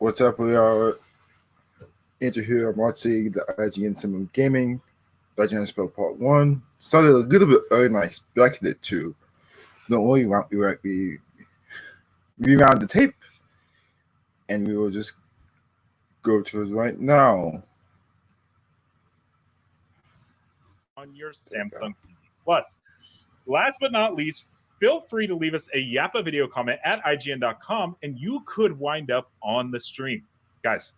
What's up? We are into here watching the IGN Summer of Gaming, the IGN Expo Part 1. Started a little bit earlier than I expected it to. Normally, we rewound the tape, and we will just go to it right now. On your Samsung TV Plus. Last but not least, feel free to leave us a Yappa video comment at IGN.com, and you could wind up on the stream. Guys,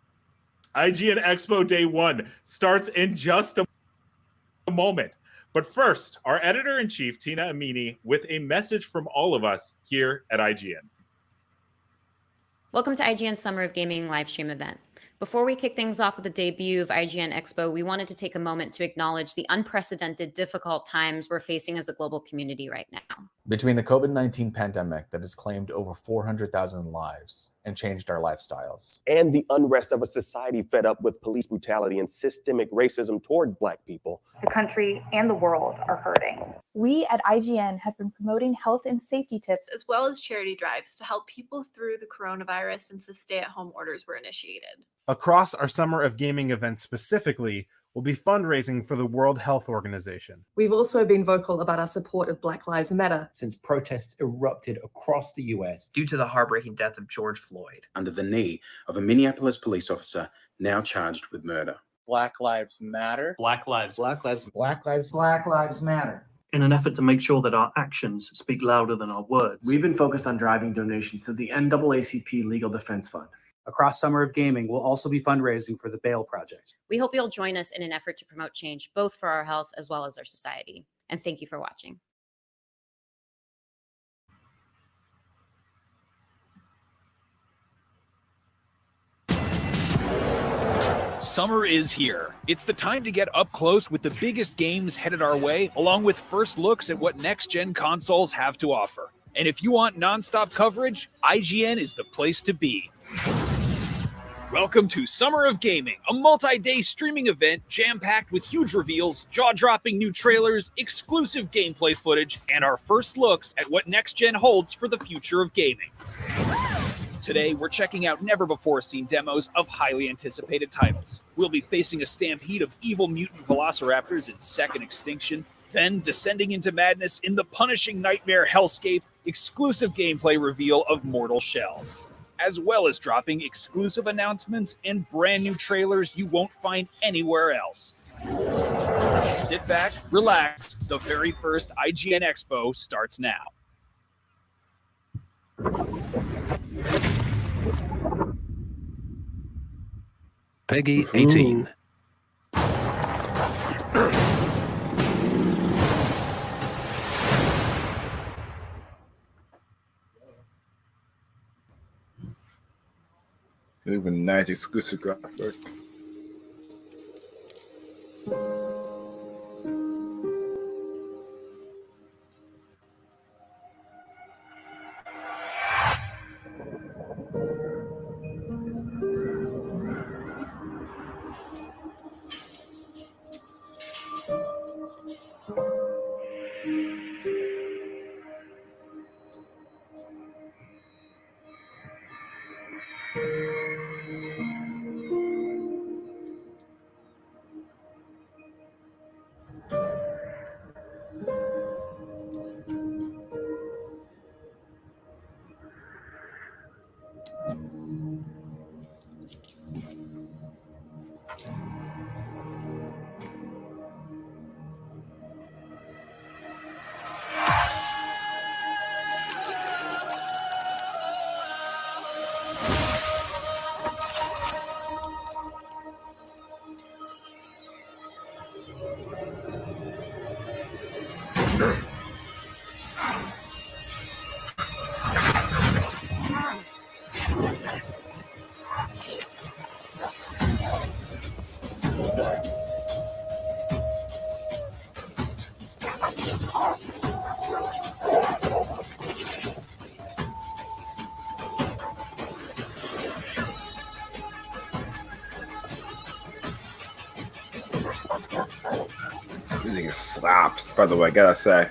IGN Expo Day 1 starts in just a moment. But first, our editor-in-chief, Tina Amini, with a message from all of us here at IGN. Welcome to IGN's Summer of Gaming live stream event. Before we kick things off with the debut of IGN Expo, we wanted to take a moment to acknowledge the unprecedented, difficult times we're facing as a global community right now. Between the COVID-19 pandemic that has claimed over 400,000 lives and changed our lifestyles, and the unrest of a society fed up with police brutality and systemic racism toward Black people, the country and the world are hurting. We at IGN have been promoting health and safety tips as well as charity drives to help people through the coronavirus since the stay-at-home orders were initiated. Across our Summer of Gaming event specifically, we'll be fundraising for the World Health Organization. We've also been vocal about our support of Black Lives Matter since protests erupted across the US due to the heartbreaking death of George Floyd, under the knee of a Minneapolis police officer now charged with murder. Black Lives Matter. Black Lives. Black Lives. Black Lives. Black Lives Matter. In an effort to make sure that our actions speak louder than our words, we've been focused on driving donations to the NAACP Legal Defense Fund. Across Summer of Gaming, we'll also be fundraising for the Bail Project. We hope you'll join us in an effort to promote change, both for our health as well as our society. And thank you for watching. Summer is here. It's the time to get up close with the biggest games headed our way, along with first looks at what next-gen consoles have to offer. And if you want non-stop coverage, IGN is the place to be. Welcome to Summer of Gaming, a multi-day streaming event jam-packed with huge reveals, jaw-dropping new trailers, exclusive gameplay footage, and our first looks at what next-gen holds for the future of gaming. Today, we're checking out never-before-seen demos of highly anticipated titles. We'll be facing a stampede of evil mutant velociraptors in second extinction, then descending into madness in the punishing nightmare hellscape, exclusive gameplay reveal of Mortal Shell, as well as dropping exclusive announcements and brand new trailers you won't find anywhere else. Sit back, relax, the very first IGN Expo starts now. Peggy 18. Even nice exclusive graphic. Music slaps, by the way, I gotta say.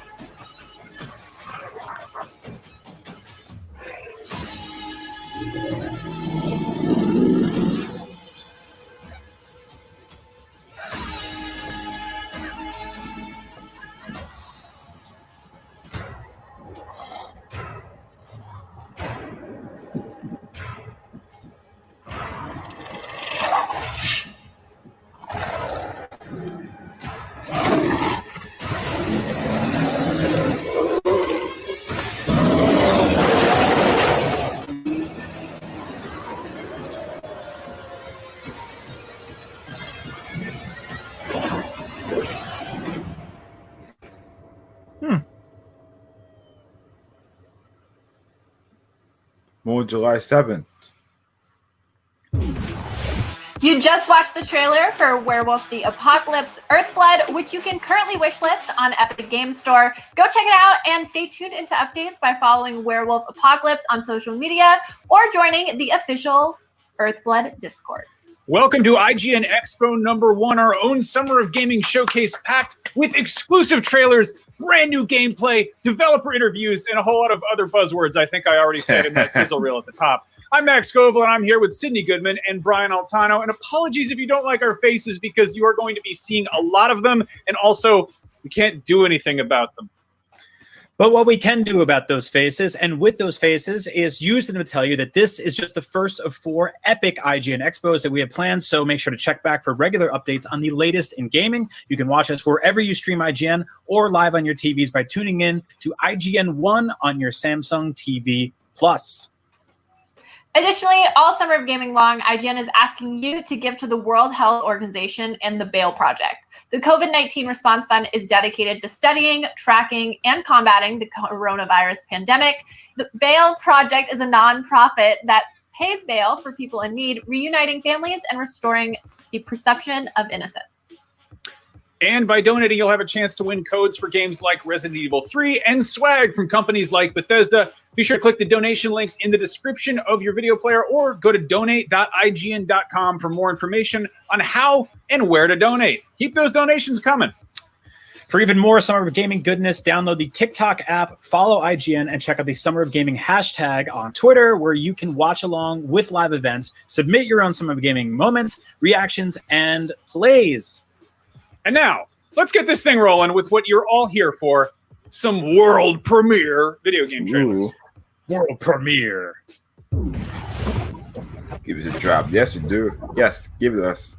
on July 7th. You just watched the trailer for Werewolf the Apocalypse Earthblood, which you can currently wishlist on Epic Games Store. Go check it out and stay tuned into updates by following Werewolf Apocalypse on social media or joining the official Earthblood Discord. Welcome to IGN Expo #1, our own Summer of Gaming showcase packed with exclusive trailers, brand new gameplay, developer interviews, and a whole lot of other buzzwords I think I already said in that sizzle reel at the top. I'm Max Scoville, and I'm here with Sydney Goodman and Brian Altano. And apologies if you don't like our faces, because you are going to be seeing a lot of them, and also we can't do anything about them. But what we can do about those faces, and with those faces, is use them to tell you that this is just the first of 4 epic IGN Expos that we have planned. So make sure to check back for regular updates on the latest in gaming. You can watch us wherever you stream IGN or live on your TVs by tuning in to IGN 1 on your Samsung TV Plus. Additionally, all Summer of Gaming long, IGN is asking you to give to the World Health Organization and the BAIL Project. The COVID-19 Response Fund is dedicated to studying, tracking, and combating the coronavirus pandemic. The BAIL Project is a nonprofit that pays bail for people in need, reuniting families and restoring the perception of innocence. And by donating, you'll have a chance to win codes for games like Resident Evil 3 and swag from companies like Bethesda. Be sure to click the donation links in the description of your video player or go to donate.ign.com for more information on how and where to donate. Keep those donations coming. For even more Summer of Gaming goodness, download the TikTok app, follow IGN, and check out the Summer of Gaming hashtag on Twitter, where you can watch along with live events, submit your own Summer of Gaming moments, reactions, and plays. And now, let's get this thing rolling with what you're all here for, some world premiere video game trailers. Ooh. World premiere. Give us a drop. Yes, you do. Yes, give it us.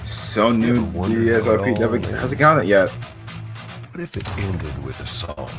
So new DSRP never hasn't counted yet. What if it ended with a song?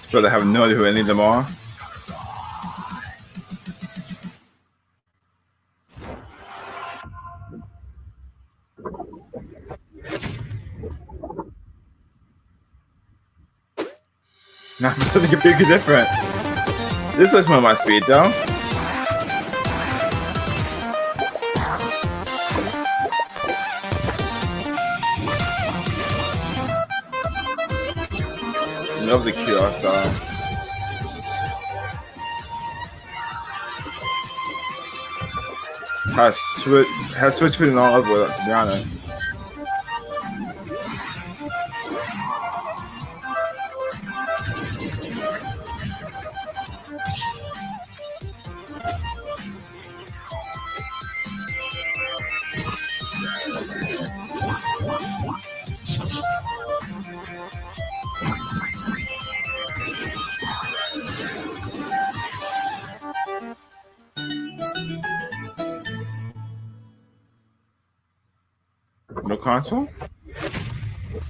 So they have no idea who any of them are. Nah, something completely different. This looks more my speed though. Love the QR style. Has switch fitting all over it, to be honest. No console?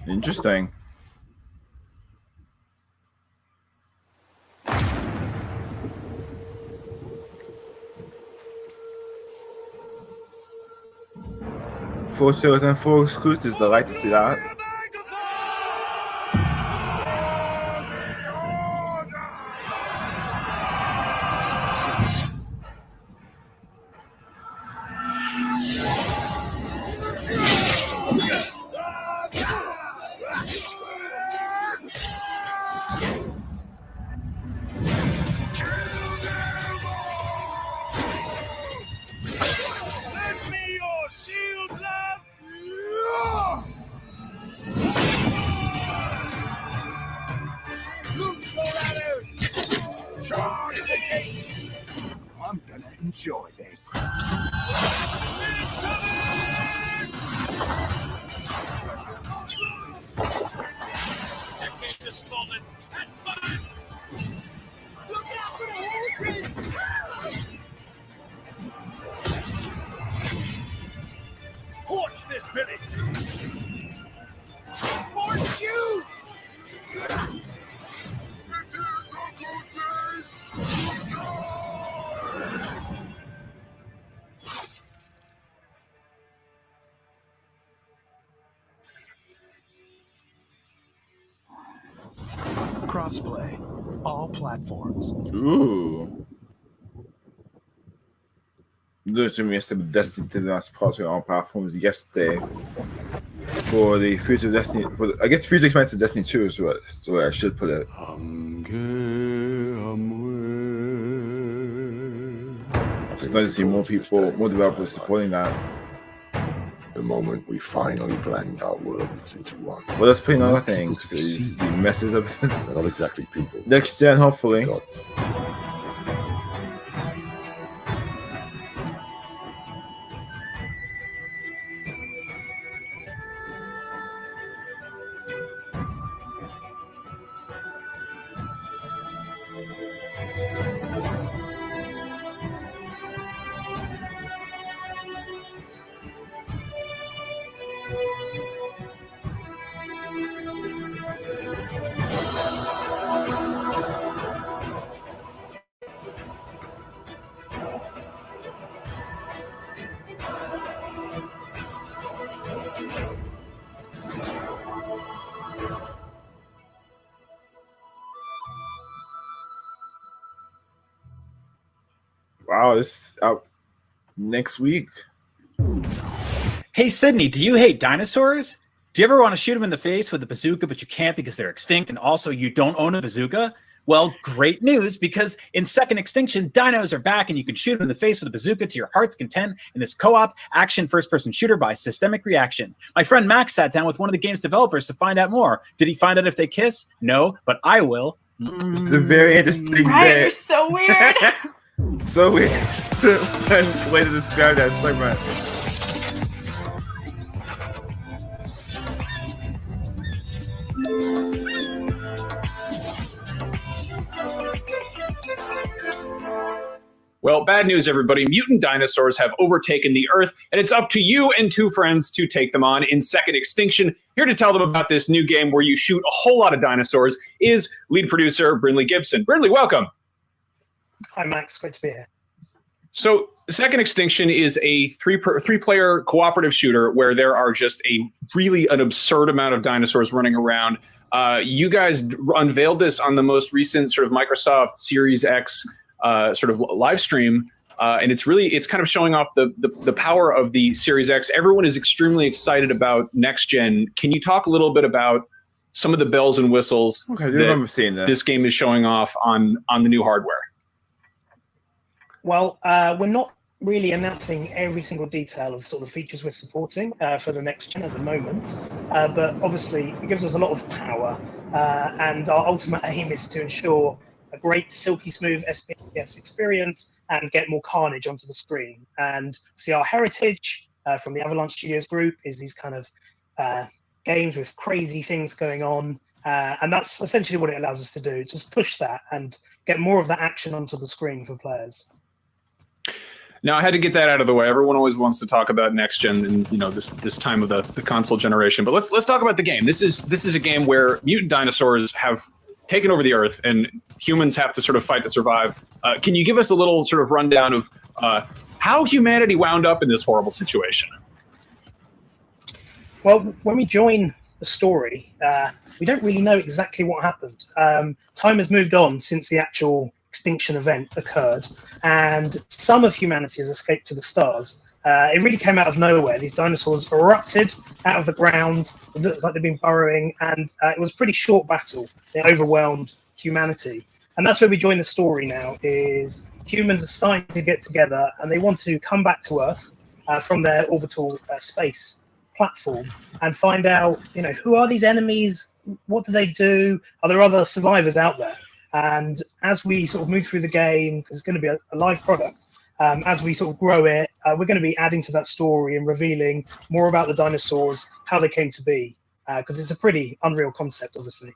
Interesting. Full sales and full exclusives. I like to see that. Enjoy this. Look out for the horses! Torch this village! For you! Crossplay, all platforms. Ooh. Literally yesterday, Destiny did not cross on all platforms yesterday for the future Destiny. I guess future expansion of Destiny 2 is where I should put it. It's nice to see more people, more developers supporting that. The moment we finally blend our worlds into one. Well, that's putting other things. Is the messes of They're not exactly people. next gen, hopefully. Gods. Wow, this is out next week. Hey, Sydney, do you hate dinosaurs? Do you ever want to shoot them in the face with a bazooka, but you can't because they're extinct, and also you don't own a bazooka? Well, great news, because in Second Extinction, dinos are back, and you can shoot them in the face with a bazooka to your heart's content in this co-op action first-person shooter by Systemic Reaction. My friend Max sat down with one of the game's developers to find out more. Did he find out if they kiss? No, but I will. It's a very interesting Right, you're so weird. So weird. Way to describe that so much. Well, bad news, everybody. Mutant dinosaurs have overtaken the Earth, and it's up to you and two friends to take them on in Second Extinction. Here to tell them about this new game where you shoot a whole lot of dinosaurs is lead producer Brindley Gibson. Brindley, welcome. Hi, Max. Great to be here. So Second Extinction is a three-player cooperative shooter where there are just an absurd amount of dinosaurs running around. You guys unveiled this on the most recent sort of Microsoft Series X sort of live stream, and it's kind of showing off the power of the Series X. Everyone is extremely excited about next gen. Can you talk a little bit about some of the bells and whistles that this game is showing off on the new hardware? Well, we're not really announcing every single detail of sort of features we're supporting for the next gen at the moment, but obviously it gives us a lot of power, and our ultimate aim is to ensure a great silky smooth SPS experience and get more carnage onto the screen. And see, our heritage from the Avalanche Studios group is these kind of games with crazy things going on, and that's essentially what it allows us to do, just push that and get more of that action onto the screen for players. Now, I had to get that out of the way. Everyone always wants to talk about next gen and this time of the console generation. But let's talk about the game. This is a game where mutant dinosaurs have taken over the Earth and humans have to sort of fight to survive. Can you give us a little sort of rundown of how humanity wound up in this horrible situation? Well, when we join the story, we don't really know exactly what happened. Time has moved on since the actual extinction event occurred, and some of humanity has escaped to the stars. It really came out of nowhere. These dinosaurs erupted out of the ground. It looked like they've been burrowing, and it was a pretty short battle. They overwhelmed humanity. And that's where we join the story now, is humans are starting to get together, and they want to come back to Earth from their orbital space platform and find out, who are these enemies? What do they do? Are there other survivors out there? And as we sort of move through the game, because it's going to be a live product, As we sort of grow it, we're going to be adding to that story and revealing more about the dinosaurs, how they came to be, because it's a pretty unreal concept, obviously.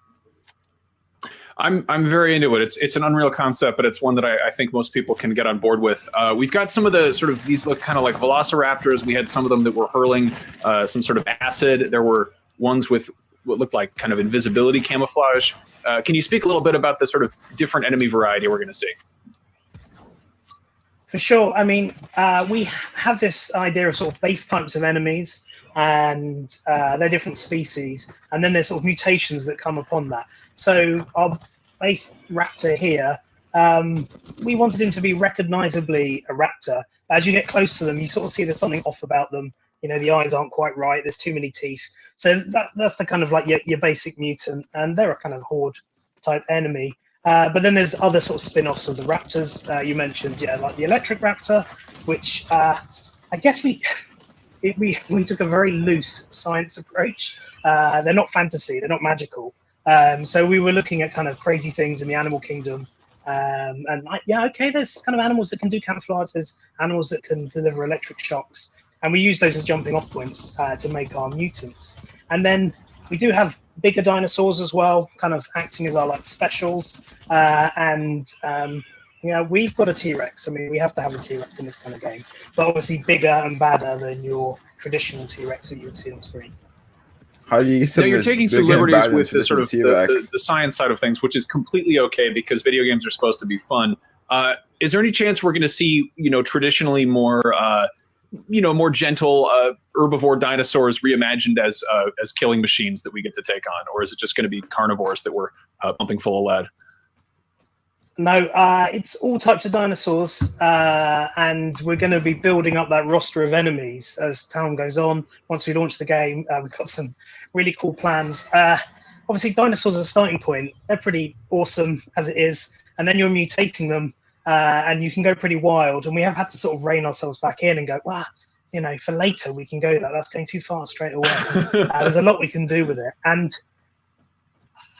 I'm very into it. It's an unreal concept, but it's one that I think most people can get on board with. We've got some of the sort of, these look kind of like velociraptors. We had some of them that were hurling some sort of acid. There were ones with what looked like kind of invisibility camouflage. Can you speak a little bit about the sort of different enemy variety we're going to see? For sure. I mean, we have this idea of sort of base types of enemies, and they're different species, and then there's sort of mutations that come upon that. So our base raptor here, we wanted him to be recognizably a raptor. As you get close to them, you sort of see there's something off about them. You know, the eyes aren't quite right. There's too many teeth. So that's the kind of like your basic mutant, and they're a kind of horde type enemy. But then there's other sort of spin-offs of the raptors. You mentioned, like the electric raptor, which I guess we took a very loose science approach. They're not fantasy, they're not magical. So we were looking at kind of crazy things in the animal kingdom. Okay, there's kind of animals that can do camouflage, there's animals that can deliver electric shocks. And we use those as jumping off points to make our mutants. And then we do have bigger dinosaurs as well, kind of acting as our like specials. We've got a T-Rex. I mean, we have to have a T-Rex in this kind of game, but obviously bigger and badder than your traditional T-Rex that you would see on screen. How do you Now you're taking some liberties with the sort of the science side of things, which is completely okay because video games are supposed to be fun. Is there any chance we're going to see, traditionally more, more gentle herbivore dinosaurs reimagined as killing machines that we get to take on, or is it just going to be carnivores that we're pumping full of lead? No, it's all types of dinosaurs, and we're going to be building up that roster of enemies as time goes on. Once we launch the game, we've got some really cool plans. Obviously, dinosaurs are a starting point. They're pretty awesome as it is, and then you're mutating them, and you can go pretty wild. And we have had to sort of rein ourselves back in and go, for later we can go that's going too far straight away. There's a lot we can do with it. And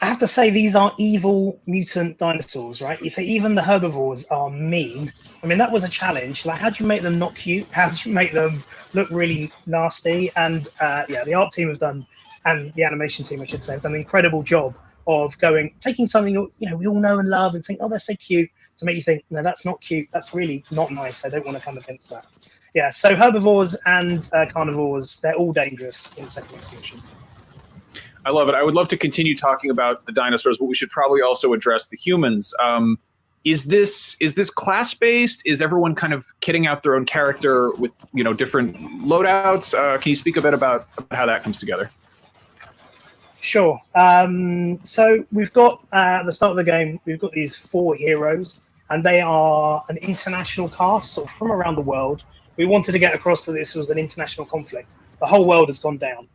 I have to say, these are evil mutant dinosaurs, right? You say even the herbivores are mean. I mean, that was a challenge. Like, how do you make them not cute? How do you make them look really nasty? And the art team have done, and the animation team, I should say, have done an incredible job of taking something we all know and love and think, oh, they're so cute, to make you think, no, that's not cute. That's really not nice. I don't want to come against that. Yeah, so herbivores and carnivores, they're all dangerous in second extinction. I love it. I would love to continue talking about the dinosaurs, but we should probably also address the humans. Is this class-based? Is everyone kind of kitting out their own character with different loadouts? Can you speak a bit about how that comes together? Sure. So we've got at the start of the game, we've got these 4 heroes, and they are an international cast, sort of from around the world. We wanted to get across that this was an international conflict. The whole world has gone down.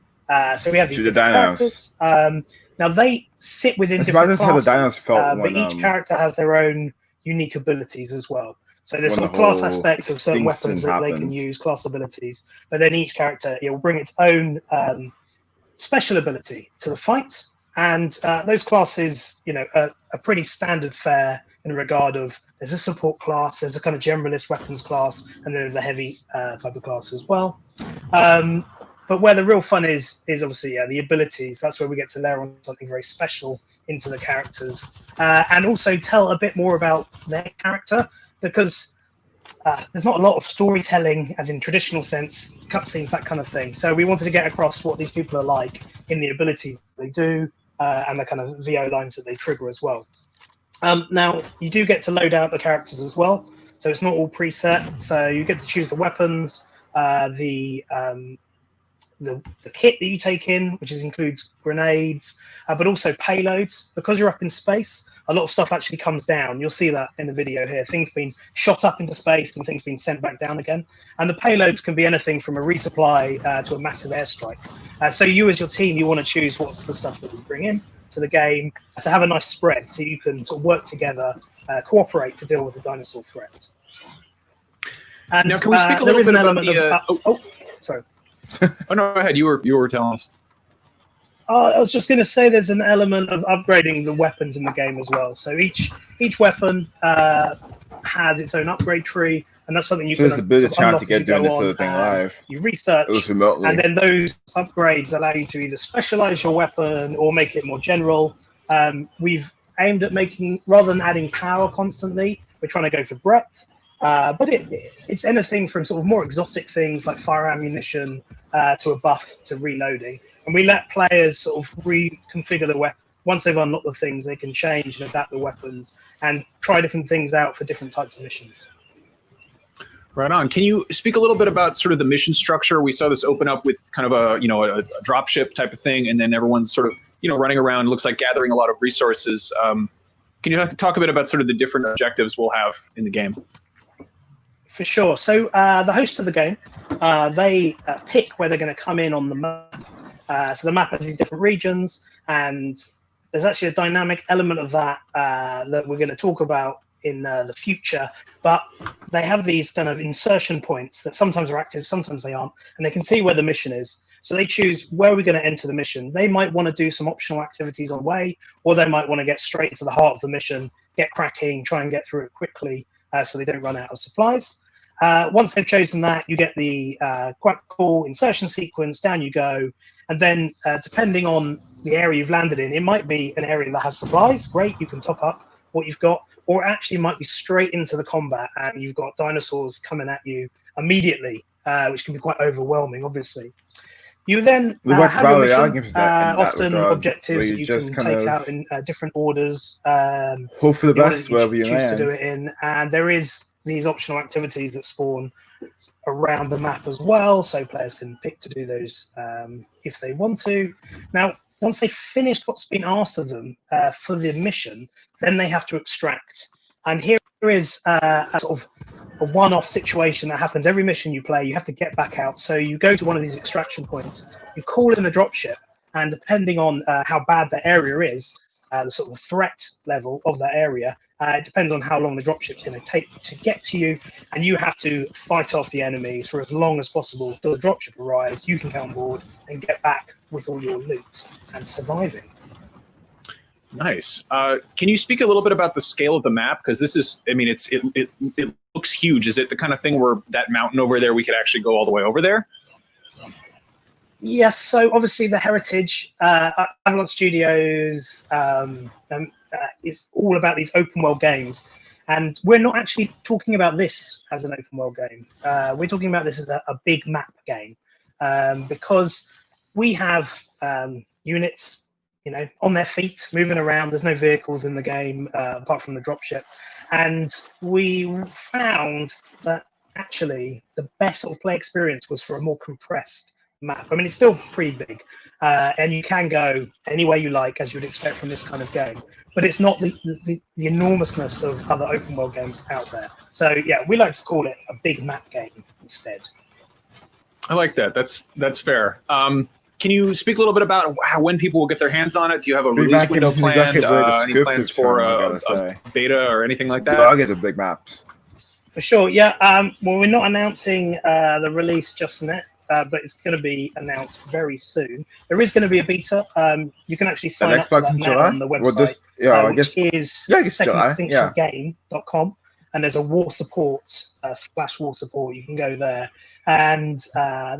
So we have these characters. Now they sit within different classes, but each character has their own unique abilities as well. So there's some class aspects of certain weapons that they can use, class abilities, but then each character will bring its own special ability to the fight. And those classes, are pretty standard fare in regard of there's a support class, there's a kind of generalist weapons class, and then there's a heavy type of class as well. But where the real fun is obviously the abilities. That's where we get to layer on something very special into the characters, and also tell a bit more about their character, because there's not a lot of storytelling, as in traditional sense, cutscenes, that kind of thing. So we wanted to get across what these people are like in the abilities they do, and the kind of VO lines that they trigger as well. Now, you do get to load out the characters as well, so it's not all preset. So you get to choose the weapons, the kit that you take in, which includes grenades, but also payloads. Because you're up in space, a lot of stuff actually comes down. You'll see that in the video here. Things being shot up into space and things being sent back down again. And the payloads can be anything from a resupply to a massive airstrike. So you as your team, you want to choose what's the stuff that we bring in to the game to have a nice spread, so you can sort of work together, cooperate to deal with the dinosaur threat. And now, can we speak a little bit about the... sorry. Oh no, go ahead. You were telling us. I was just going to say there's an element of upgrading the weapons in the game as well. So each weapon has its own upgrade tree, and that's something you So can there's a bit of chance unlock to as get you doing go this sort on. of thing live. You research, It was remotely. and then those upgrades allow you to either specialize your weapon or make it more general. We've aimed at making, rather than adding power constantly, we're trying to go for breadth. But it's anything from sort of more exotic things like fire ammunition to a buff to reloading. And we let players sort of reconfigure the weapon. Once they've unlocked the things, they can change and adapt the weapons and try different things out for different types of missions. Right on. Can you speak a little bit about sort of the mission structure? We saw this open up with kind of a drop ship type of thing, and then everyone's sort of running around. Looks like gathering a lot of resources. Can you talk a bit about sort of the different objectives we'll have in the game? For sure. So the host of the game, they pick where they're going to come in on the map. So the map has these different regions, and there's actually a dynamic element of that that we're going to talk about in the future. But they have these kind of insertion points that sometimes are active, sometimes they aren't, and they can see where the mission is. So they choose where we're going to enter the mission. They might want to do some optional activities on the way, or they might want to get straight to the heart of the mission, get cracking, try and get through it quickly so they don't run out of supplies. Once they've chosen that, you get the quite cool insertion sequence, down you go, and then depending on the area you've landed in, it might be an area that has supplies, great, you can top up what you've got, or actually it might be straight into the combat and you've got dinosaurs coming at you immediately, which can be quite overwhelming, obviously. You then have your mission, often objectives that you can take out in different orders. Hope for the best wherever you choose land. to do it in, and there is these optional activities that spawn around the map as well, so players can pick to do those if they want to. Now, once they've finished what's been asked of them for the mission, then they have to extract. And here is a sort of a one-off situation that happens every mission you play. You have to get back out. So you go to one of these extraction points, you call in the dropship, and depending on how bad the area is, the sort of threat level of that area, it depends on how long the dropship's going to take to get to you, and you have to fight off the enemies for as long as possible till the dropship arrives. You can get on board and get back with all your loot and surviving. Nice. Can you speak a little bit about the scale of the map? Because this is, I mean, it looks huge. Is it the kind of thing where that mountain over there, we could actually go all the way over there? Yes, so obviously the heritage, Avalon Studios is all about these open world games. And we're not actually talking about this as an open world game. We're talking about this as a big map game because we have units, on their feet, moving around. There's no vehicles in the game apart from the dropship. And we found that actually the best sort of play experience was for a more compressed map. I mean, it's still pretty big, and you can go anywhere you like, as you'd expect from this kind of game. But it's not the enormousness of other open world games out there. So yeah, we like to call it a big map game instead. I like that. That's fair. Can you speak a little bit about when people will get their hands on it? Do you have a release window planned? Any plans for a beta or anything like that? I'll get the big maps. For sure, yeah. Well, we're not announcing the release just yet, but it's going to be announced very soon. There is going to be a beta. You can actually sign up for that now on the website, which is secondextinctiongame.com. And there's a war support /war support. You can go there. And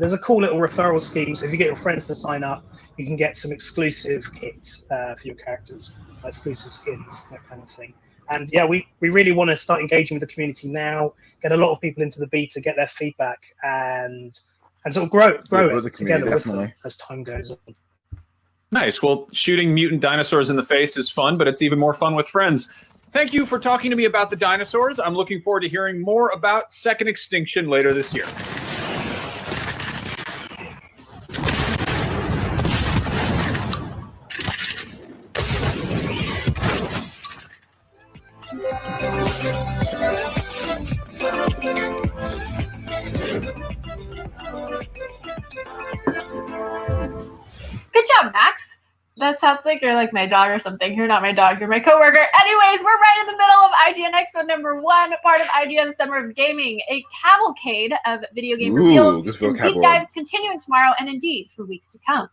there's a cool little referral scheme. So if you get your friends to sign up, you can get some exclusive kits for your characters, exclusive skins, that kind of thing. And yeah, we really want to start engaging with the community now, get a lot of people into the beta, get their feedback, and sort of grow it together with them as time goes on. Nice. Well, shooting mutant dinosaurs in the face is fun, but it's even more fun with friends. Thank you for talking to me about the dinosaurs. I'm looking forward to hearing more about Second Extinction later this year. Good job, Max. That sounds like you're like my dog or something. You're not my dog. You're my coworker. Anyways, we're right in the middle of IGN Expo #1, part of IGN Summer of Gaming, a cavalcade of video game reveals and deep dives continuing tomorrow and indeed for weeks to come.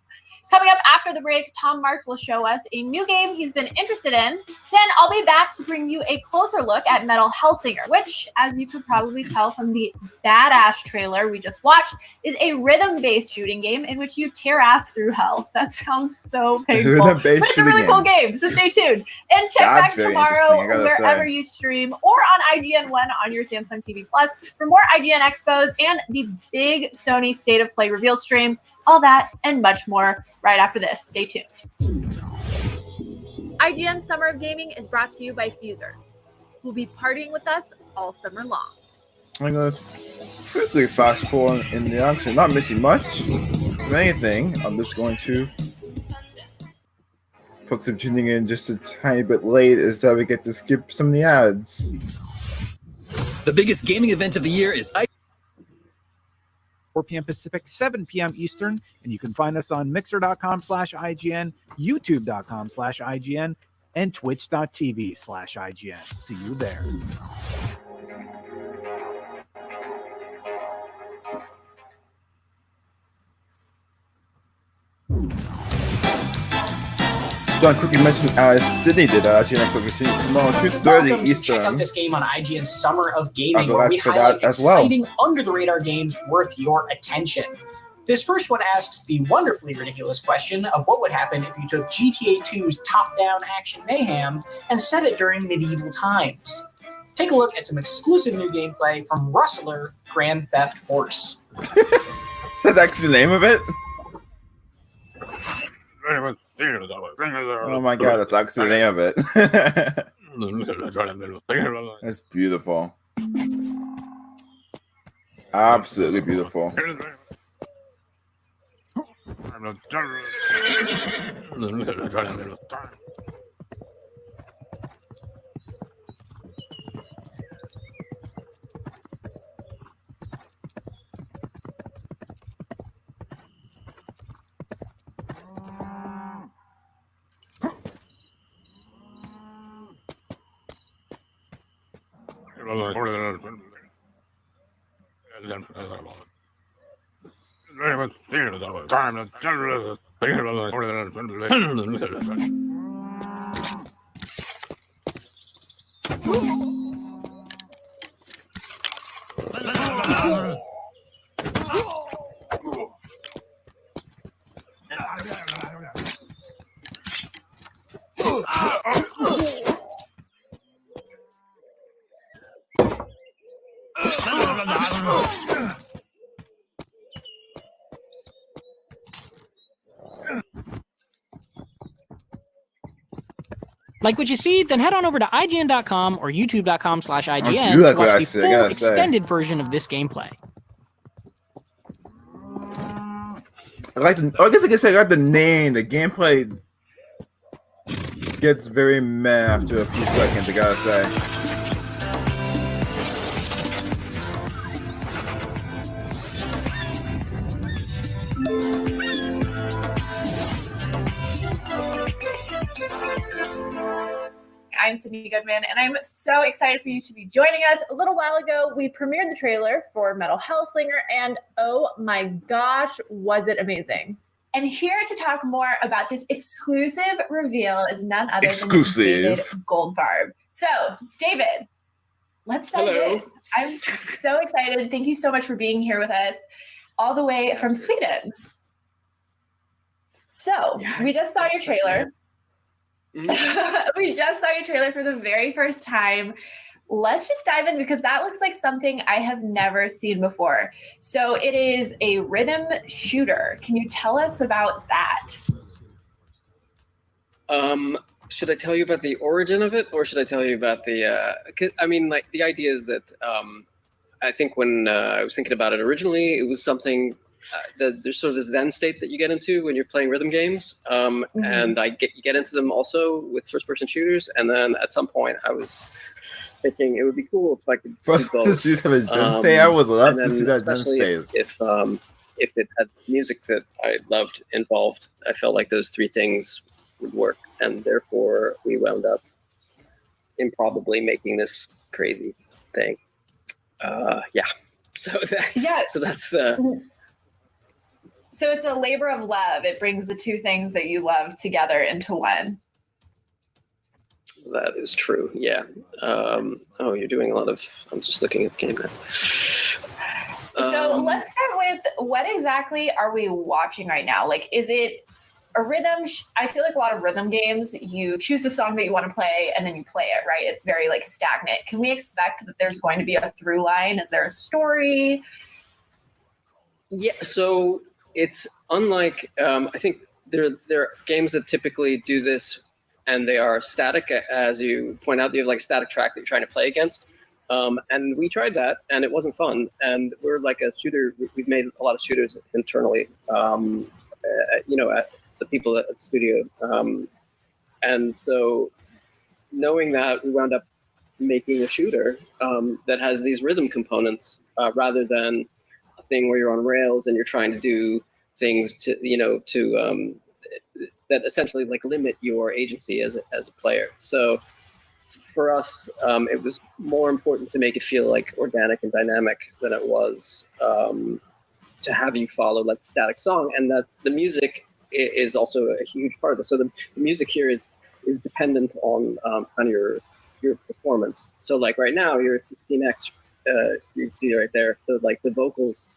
Coming up after the break, Tom Marks will show us a new game he's been interested in. Then I'll be back to bring you a closer look at Metal Hellsinger, which, as you could probably tell from the badass trailer we just watched, is a rhythm-based shooting game in which you tear ass through hell. That sounds so painful, but it's a really cool game, so stay tuned. And check back tomorrow wherever you stream or on IGN One on your Samsung TV Plus for more IGN Expos and the big Sony State of Play reveal stream. All that and much more right after this. Stay tuned. IGN Summer of Gaming is brought to you by Fuser, who'll be partying with us all summer long. I'm going to quickly fast forward in the action, not missing much. If anything, I'm just going to folks are tuning in just a tiny bit late is that we get to skip some of the ads. The biggest gaming event of the year is 4 p.m. Pacific, 7 p.m. Eastern, and you can find us on mixer.com/IGN, youtube.com/IGN, and twitch.tv/IGN. See you there. John quickly mentioned as Sydney did IGN Expo continues tomorrow, 2:30 Eastern. Check out this game on IGN Summer of Gaming, where we highlight exciting under-the-radar games worth your attention. This first one asks the wonderfully ridiculous question of what would happen if you took GTA 2's top-down action mayhem and set it during medieval times. Take a look at some exclusive new gameplay from Rustler Grand Theft Horse. That's actually the name of it? Oh my god, that's actually the name of it. That's beautiful. Absolutely beautiful. Like what you see? Then head on over to IGN.com or YouTube.com/IGN to watch the full extended version of this gameplay. I guess I can say I got the name. The gameplay gets very meh after a few seconds, I gotta say. I'm Sydney Goodman, and I'm so excited for you to be joining us. A little while ago, we premiered the trailer for Metal Hellsinger, and oh my gosh, was it amazing. And here to talk more about this exclusive reveal is none other than David Goldfarb. So, David, let's dive in. I'm so excited. Thank you so much for being here with us, all the way from Sweden. So, we just saw your trailer. We just saw your trailer for the very first time. Let's just dive in because that looks like something I have never seen before. So it is a rhythm shooter. Can you tell us about that? Should I tell you about the origin of it, or should I tell you about the? I mean, like the idea is that I think when I was thinking about it originally, it was something. There's sort of this Zen state that you get into when you're playing rhythm games, and you get into them also with first-person shooters. And then at some point, I was thinking it would be cool if I could First-person have a Zen state. I would love to see that Zen state. If it had music that I loved involved, I felt like those three things would work, and therefore we wound up improbably making this crazy thing. Yeah. So that's. So it's a labor of love. It brings the two things that you love together into one. That is true. Yeah. Oh, you're doing a lot of. I'm just looking at the game now. So let's start with what exactly are we watching right now? Like, is it a rhythm? I feel like a lot of rhythm games, you choose the song that you want to play and then you play it, right? It's very like stagnant. Can we expect that there's going to be a through line? Is there a story? Yeah. So it's unlike. I think there are games that typically do this, and they are static, as you point out. You have like a static track that you're trying to play against. And we tried that, and it wasn't fun. And we're like a shooter. We've made a lot of shooters internally, at the people at the studio. And so knowing that, we wound up making a shooter that has these rhythm components rather than a thing where you're on rails and you're trying to do things that essentially like limit your agency as a player. So for us, it was more important to make it feel like organic and dynamic than it was to have you follow like the static song, and that the music is also a huge part of this. So the music here is dependent on your performance. So like right now you're at 16x, you can see right there. So like the vocals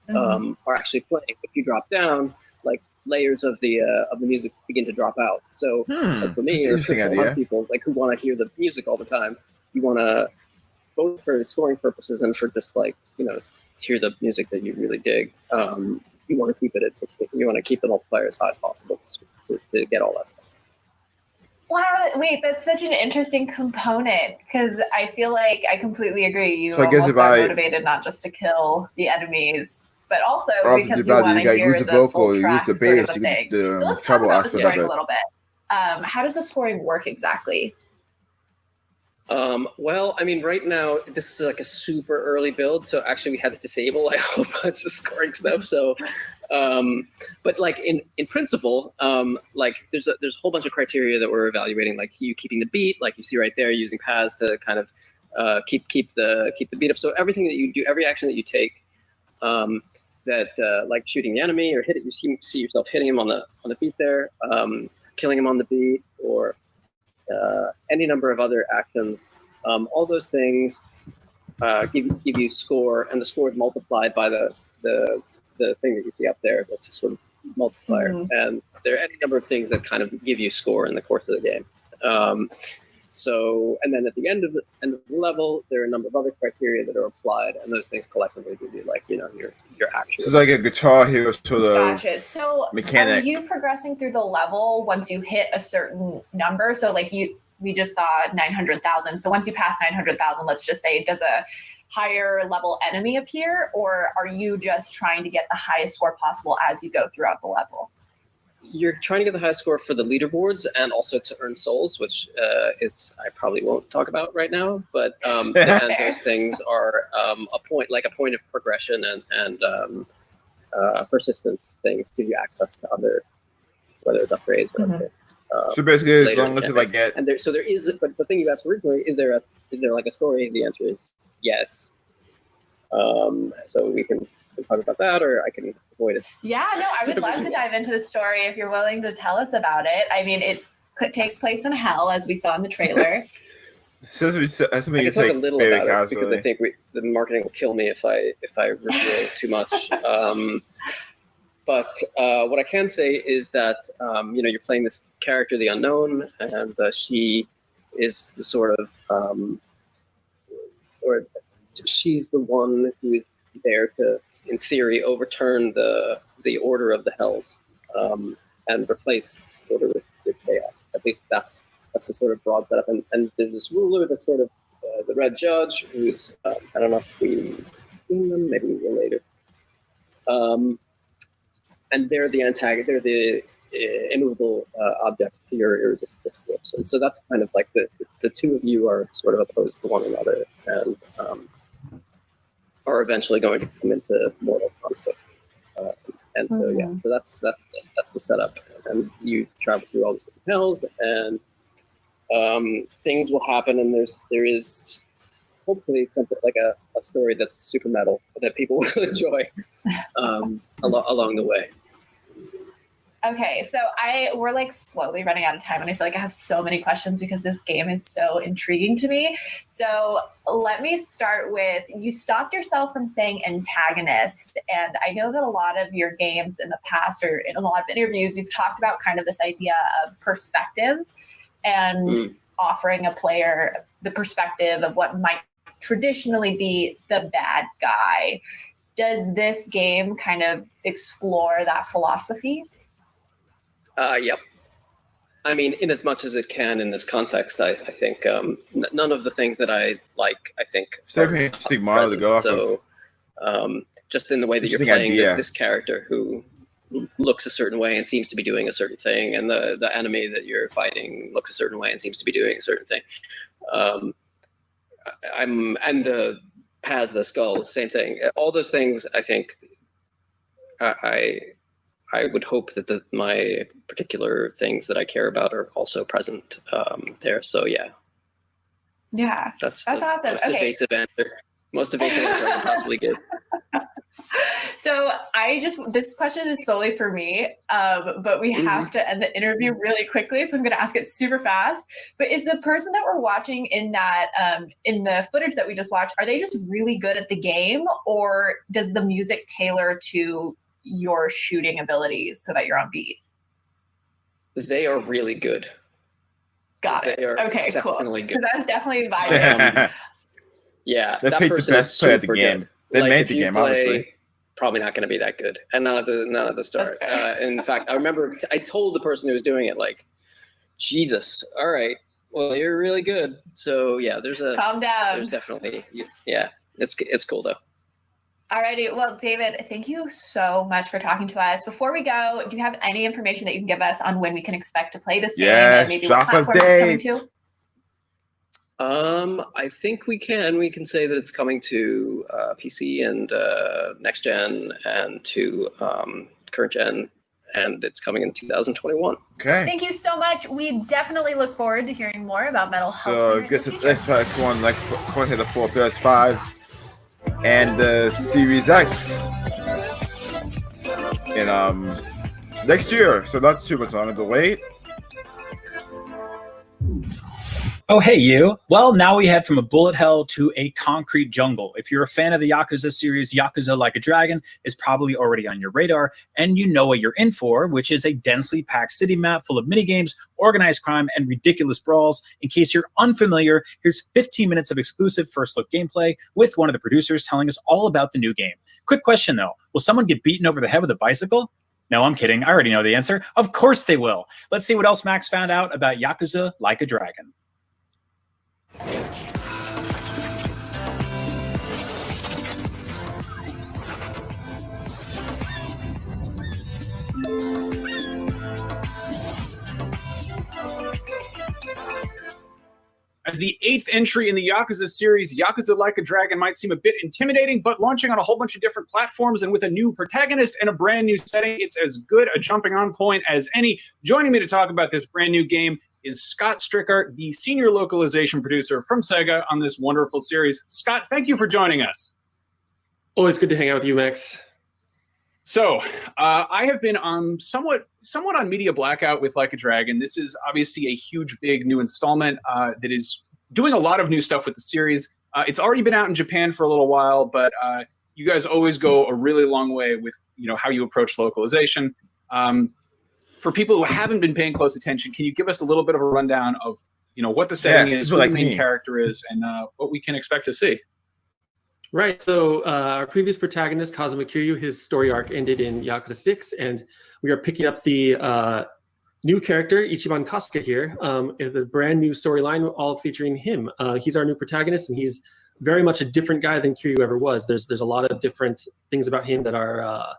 are actually playing. If you drop down, like layers of the music begin to drop out. So like for me, or for a lot of people like who want to hear the music all the time, you want to both for scoring purposes and for just like hear the music that you really dig. You want to keep it at 16. You want to keep the multiplier as high as possible to get all that stuff. Wow, wait, that's such an interesting component because I feel like I completely agree. You So I guess almost if are I- motivated not just to kill the enemies, but also Also, because the you body, want you to gotta hear use the the vocal, full use track the sort of bass, a you get thing. the So let's talk treble about the aspect of scoring a it. little bit. How does the scoring work exactly? Well, I mean, right now this is like a super early build, so actually we had to disable like a whole bunch of scoring stuff. So, but like in principle, like there's a whole bunch of criteria that we're evaluating, like you keeping the beat, like you see right there, using paths to kind of keep the beat up. So everything that you do, every action that you take, like shooting the enemy or you see yourself hitting him on the beat there, killing him on the beat, or any number of other actions, all those things give you score, and the score is multiplied by the thing that you see up there. That's a sort of multiplier, and there are any number of things that kind of give you score in the course of the game. So, and then at the end of the level, there are a number of other criteria that are applied, and those things collectively give you like your action. So it's like a Guitar Hero sort of Gotcha. So mechanic. are you progressing through the level once you hit a certain number? So like we just saw 900,000. So once you pass 900,000, let's just say, does a higher level enemy appear, or are you just trying to get the highest score possible as you go throughout the level? You're trying to get the highest score for the leaderboards and also to earn souls, which is I probably won't talk about right now. But and those things are a point of progression and persistence things give you access to other, whether it's upgrades or upgrades. So basically, as long as I get and there is, but the thing you asked originally, is there like a story? The answer is yes. So we can talk about that, or I can avoid it. Yeah, no, I would love to dive into the story if you're willing to tell us about it. I mean, it takes place in hell, as we saw in the trailer. That's I can talk a little about it because I think the marketing will kill me if I reveal too much. But what I can say is that you're playing this character, the unknown, and she is the sort of or she's the one who is there to, in theory, overturn the order of the hells and replace order with chaos. At least that's the sort of broad setup. And there's this ruler that's sort of the Red Judge, who's I don't know if we've seen them, maybe we will later. And they're the antagonist. They're the immovable object to your irresistible force. And so that's kind of like the two of you are sort of opposed to one another and are eventually going to come into mortal conflict. And so so that's the setup. and you travel through all these different hills, and things will happen, and there is hopefully something like a story that's super metal that people will enjoy along the way. Okay, so we're like slowly running out of time, and I feel like I have so many questions because this game is so intriguing to me. So let me start with, you stopped yourself from saying antagonist, and I know that a lot of your games in the past or in a lot of interviews, you've talked about kind of this idea of perspective and offering a player the perspective of what might traditionally be the bad guy. Does this game kind of explore that philosophy? Yep. I mean, in as much as it can in this context, I think none of the things that I like, I think, it's definitely an interesting model to go off of. Just in the way that you're playing this character who looks a certain way and seems to be doing a certain thing, and the enemy that you're fighting looks a certain way and seems to be doing a certain thing. And the Paz the Skull, same thing. All those things, I think, I would hope that my particular things that I care about are also present there. So yeah. Yeah, that's awesome. Most evasive answer. Most evasive answer I can possibly give. So this question is solely for me, but we have to end the interview really quickly, so I'm going to ask it super fast. But is the person that we're watching in that in the footage that we just watched, are they just really good at the game, or does the music tailor to your shooting abilities so that you're on beat? They are really good. Got it. They are exceptionally good. That's definitely vibing. Yeah, they picked the best player at the game. They made the game, obviously. Probably not going to be that good, and not at the start. In fact, I remember I told the person who was doing it, like, Jesus, all right, well, you're really good. So yeah, calm down. There's definitely, yeah, it's cool though. Alrighty, well, David, thank you so much for talking to us. Before we go, do you have any information that you can give us on when we can expect to play this game and maybe what platform it's coming to? I think we can say that it's coming to PC and next gen and to current gen, and it's coming in 2021. Okay. Thank you so much. We definitely look forward to hearing more about Mental Health. So I guess let's play one next point here, the 4 PS5 and the Series X in next year. So not too much longer to wait. Oh, hey, you. Well, now we head from a bullet hell to a concrete jungle. If you're a fan of the Yakuza series, Yakuza Like a Dragon is probably already on your radar, and you know what you're in for, which is a densely packed city map full of minigames, organized crime, and ridiculous brawls. In case you're unfamiliar, here's 15 minutes of exclusive first-look gameplay with one of the producers telling us all about the new game. Quick question, though. Will someone get beaten over the head with a bicycle? No, I'm kidding. I already know the answer. Of course they will. Let's see what else Max found out about Yakuza Like a Dragon. As the 8th entry in the Yakuza series, Yakuza Like a Dragon might seem a bit intimidating, but launching on a whole bunch of different platforms and with a new protagonist and a brand new setting, it's as good a jumping on point as any. Joining me to talk about this brand new game is Scott Strickart, the senior localization producer from Sega on this wonderful series. Scott, thank you for joining us. Always good to hang out with you, Max. So I have been somewhat on media blackout with Like a Dragon. This is obviously a huge, big new installment that is doing a lot of new stuff with the series. It's already been out in Japan for a little while, but you guys always go a really long way with how you approach localization. For people who haven't been paying close attention, can you give us a little bit of a rundown of what the setting is, who the main character is, and what we can expect to see? Right. So our previous protagonist, Kazuma Kiryu, his story arc ended in Yakuza 6, and we are picking up the new character, Ichiban Kasuga here, the brand new storyline, all featuring him. He's our new protagonist, and he's very much a different guy than Kiryu ever was. There's a lot of different things about him that are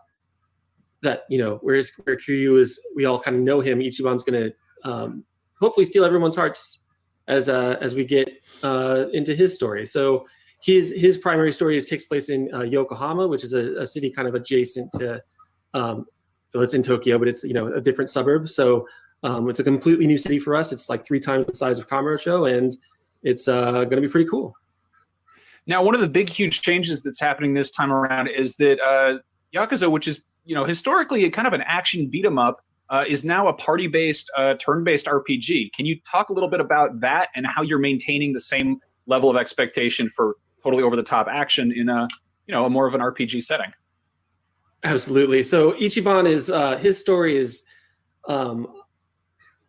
where Kiryu is, we all kind of know him. Ichiban's going to hopefully steal everyone's hearts as we get into his story. So his primary story takes place in Yokohama, which is a city kind of adjacent to well, it's in Tokyo, but it's a different suburb. So it's a completely new city for us. It's like 3 times the size of Kamurocho, and it's going to be pretty cool. Now, one of the big, huge changes that's happening this time around is that Yakuza, which is historically kind of an action beat 'em up, is now a party-based, turn-based RPG. Can you talk a little bit about that and how you're maintaining the same level of expectation for totally over-the-top action in a more of an RPG setting? Absolutely. So Ichiban is his story is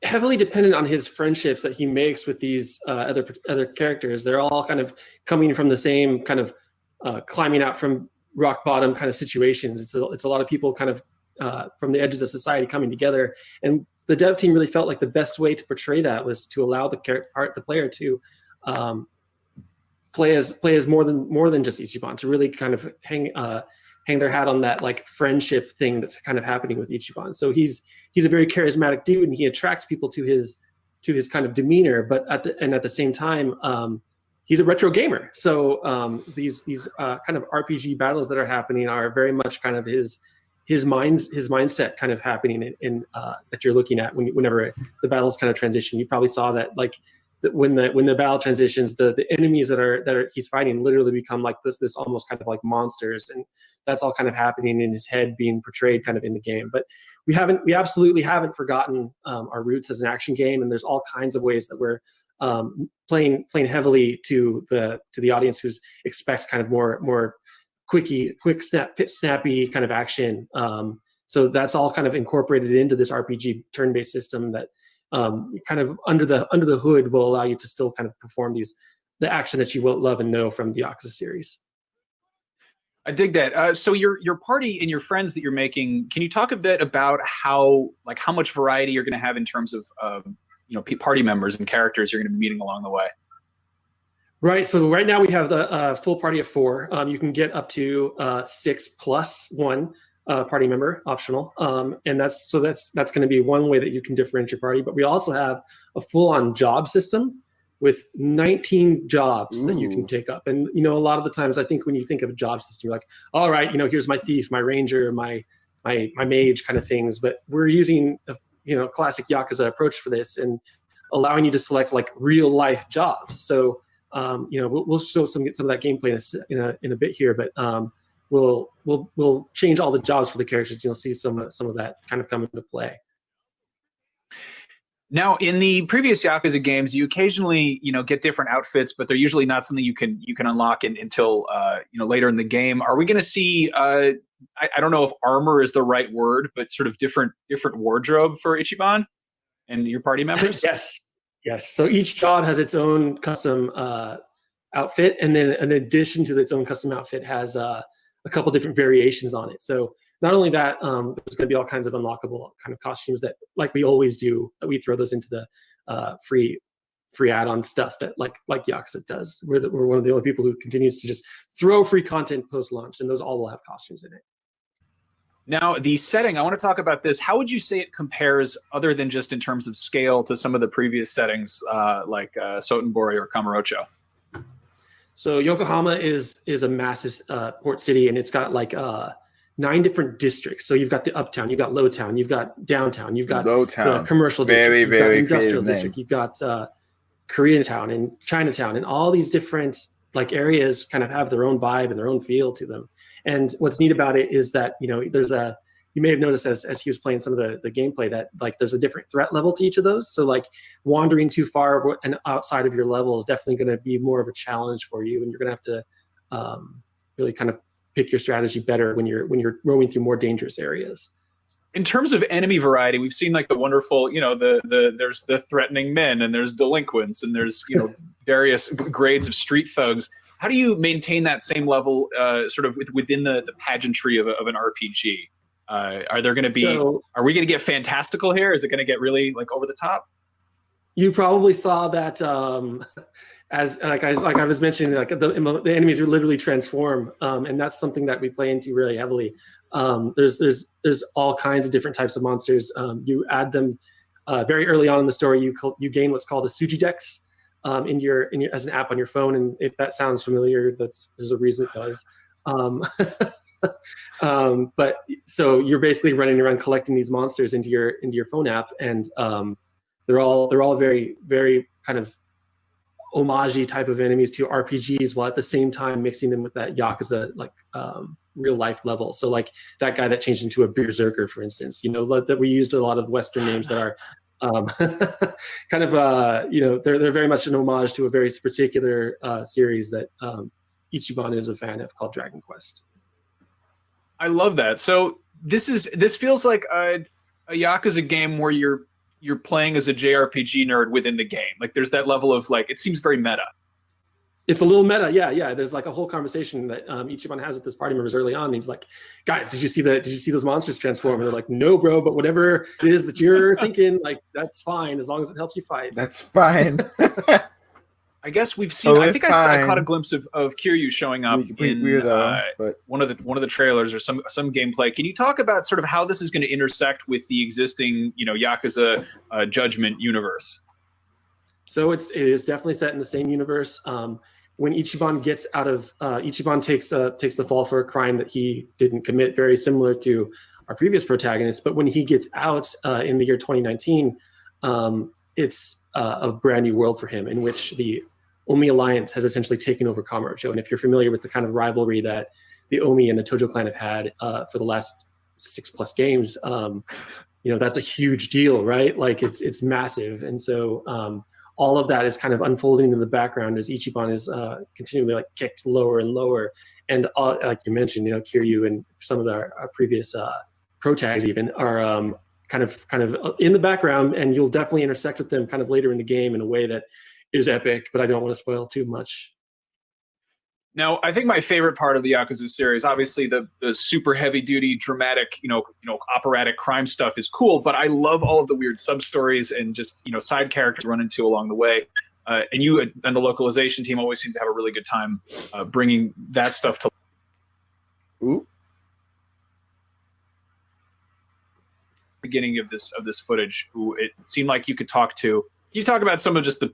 heavily dependent on his friendships that he makes with these other characters. They're all kind of coming from the same kind of climbing out from rock bottom kind of situations. It's a lot of people kind of from the edges of society coming together, and the dev team really felt like the best way to portray that was to allow the player to play as more than just Ichiban, to really kind of hang their hat on that like friendship thing that's kind of happening with Ichiban. So he's a very charismatic dude, and he attracts people to his kind of demeanor. But at the same time, he's a retro gamer. So these kind of RPG battles that are happening are very much kind of his mindset kind of happening in that you're looking at whenever the battles kind of transition. You probably saw that when the battle transitions, the enemies that are he's fighting literally become like this almost kind of like monsters, and that's all kind of happening in his head, being portrayed kind of in the game. But we absolutely haven't forgotten our roots as an action game, and there's all kinds of ways that we're playing heavily to the audience who expects kind of more quick snappy kind of action. So that's all kind of incorporated into this RPG turn-based system that kind of under the hood will allow you to still kind of perform the action that you will love and know from the Yakuza series. I dig that. So your party and your friends that you're making, can you talk a bit about how much variety you're going to have in terms of party members and characters you're going to be meeting along the way? Right. So right now we have the full party of 4. You can get up to 6 plus 1 party member, optional. And that's going to be one way that you can differentiate your party. But we also have a full-on job system with 19 jobs that you can take up. And a lot of the times, I think when you think of a job system, you're like, all right, here's my thief, my ranger, my mage kind of things. But we're using a classic Yakuza approach for this and allowing you to select like real life jobs. So we'll show some of that gameplay in a bit here, but we'll change all the jobs for the characters. You'll see some of that kind of come into play. Now, in the previous Yakuza games, you occasionally get different outfits, but they're usually not something you can unlock until later in the game. Are we going to see? I don't know if armor is the right word, but sort of different wardrobe for Ichiban and your party members? Yes. So each job has its own custom outfit, and then in addition to its own custom outfit, has a couple different variations on it. So not only that, there's going to be all kinds of unlockable kind of costumes that, like we always do, that we throw those into the free add-on stuff that like Yakuza does. We're one of the only people who continues to just throw free content post-launch, and those all will have costumes in it. Now, the setting, I want to talk about this. How would you say it compares, other than just in terms of scale, to some of the previous settings like Sotenbori or Kamurocho? So Yokohama is a massive port city, and it's got like 9 different districts. So you've got the uptown, you've got lowtown, you've got downtown, you've got the commercial district, you've got industrial district, you've got Koreatown and Chinatown, and all these different like areas kind of have their own vibe and their own feel to them. And what's neat about it is that you may have noticed as he was playing some of the gameplay that like there's a different threat level to each of those. So like wandering too far and outside of your level is definitely going to be more of a challenge for you, and you're going to have to really kind of pick your strategy better when you're roaming through more dangerous areas. In terms of enemy variety, we've seen like the wonderful, there's the threatening men, and there's delinquents, and there's various grades of street thugs. How do you maintain that same level, sort of within the pageantry of an RPG? Are there going to be? Are we going to get fantastical here? Is it going to get really like over the top? You probably saw that as I was mentioning, like the enemies are literally transform, and that's something that we play into really heavily. There's all kinds of different types of monsters. You add them very early on in the story. You gain what's called a Suji Dex in your as an app on your phone, and if that sounds familiar, there's a reason it does. But so you're basically running around collecting these monsters into your phone app, and they're all very, very kind of homage type of enemies to RPGs, while at the same time mixing them with that Yakuza like real life level. So like that guy that changed into a berserker, for instance, that we used a lot of Western names that are kind of they're very much an homage to a very particular series that Ichiban is a fan of, called Dragon Quest. I love that. So this feels like a Yakuza game where you're playing as a JRPG nerd within the game. Like there's that level of like, it seems very meta. It's a little meta, yeah. There's like a whole conversation that Ichiban has with his party members early on. And he's like, "Guys, did you see those monsters transform?" And they're like, "No, bro, but whatever it is that you're thinking, like that's fine as long as it helps you fight." That's fine. I guess we've seen. I think I caught a glimpse of Kiryu showing up in one of the trailers or some gameplay. Can you talk about sort of how this is going to intersect with the existing Yakuza Judgment universe? So it is definitely set in the same universe. When Ichiban gets out of Ichiban takes the fall for a crime that he didn't commit, very similar to our previous protagonist. But when he gets out in the year 2019, it's a brand new world for him, in which the Omi Alliance has essentially taken over Kamurocho. And if you're familiar with the kind of rivalry that the Omi and the Tojo clan have had for the last 6+ games, that's a huge deal, right? Like it's massive. And so all of that is kind of unfolding in the background as Ichiban is continually like kicked lower and lower. And like you mentioned, Kiryu and some of our previous pro tags even are kind of in the background, and you'll definitely intersect with them kind of later in the game in a way that is epic, but I don't want to spoil too much. Now, I think my favorite part of the Yakuza series, obviously the super heavy duty, dramatic, operatic crime stuff is cool, but I love all of the weird sub stories and just, side characters run into along the way. And you and the localization team always seem to have a really good time bringing that stuff to. Ooh. Beginning of this footage, who it seemed like you could talk to. Can you talk about some of just the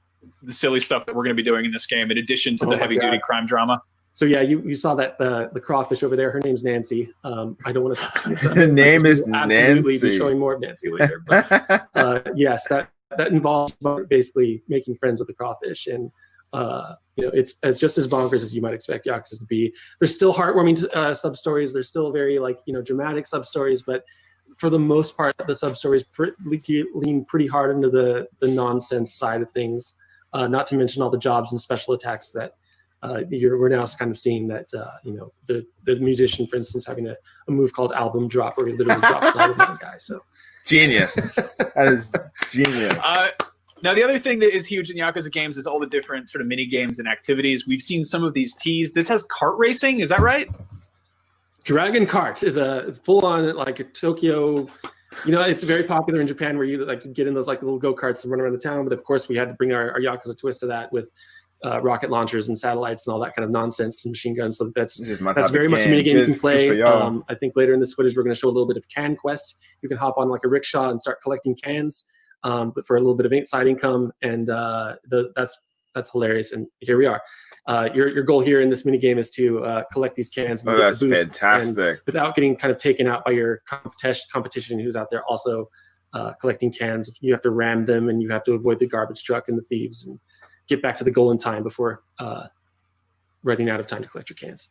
silly stuff that we're going to be doing in this game, in addition to the heavy duty crime drama? So yeah, you saw that the crawfish over there. Her name's Nancy. I don't want to talk. Her name is absolutely Nancy. Be showing more of Nancy later. But yes, that involves basically making friends with the crawfish, and it's just as bonkers as you might expect Yakuza to be. There's still heartwarming sub stories. There's still very dramatic sub stories, but for the most part, the sub stories lean pretty hard into the nonsense side of things. Not to mention all the jobs and special attacks that we're now kind of seeing that the musician, for instance, having a move called album drop, where he literally drops an album on a guy. So genius. That is genius. Now, the other thing that is huge in Yakuza games is all the different sort of mini games and activities. We've seen some of these teased. This has kart racing. Is that right? Dragon Kart is a full-on like a Tokyo. It's very popular in Japan, where you get in those little go-karts and run around the town. But of course, we had to bring our Yakuza twist to that with rocket launchers and satellites and all that kind of nonsense and machine guns. So that's very much a minigame you can play. I think later in this footage, we're going to show a little bit of can quest. You can hop on like a rickshaw and start collecting cans, but for a little bit of side income, and that's hilarious. And here we are. Your goal here in this mini game is to collect these cans. And that's fantastic. Without getting kind of taken out by your competition who's out there also collecting cans. You have to ram them, and you have to avoid the garbage truck and the thieves, and get back to the goal in time before running out of time to collect your cans.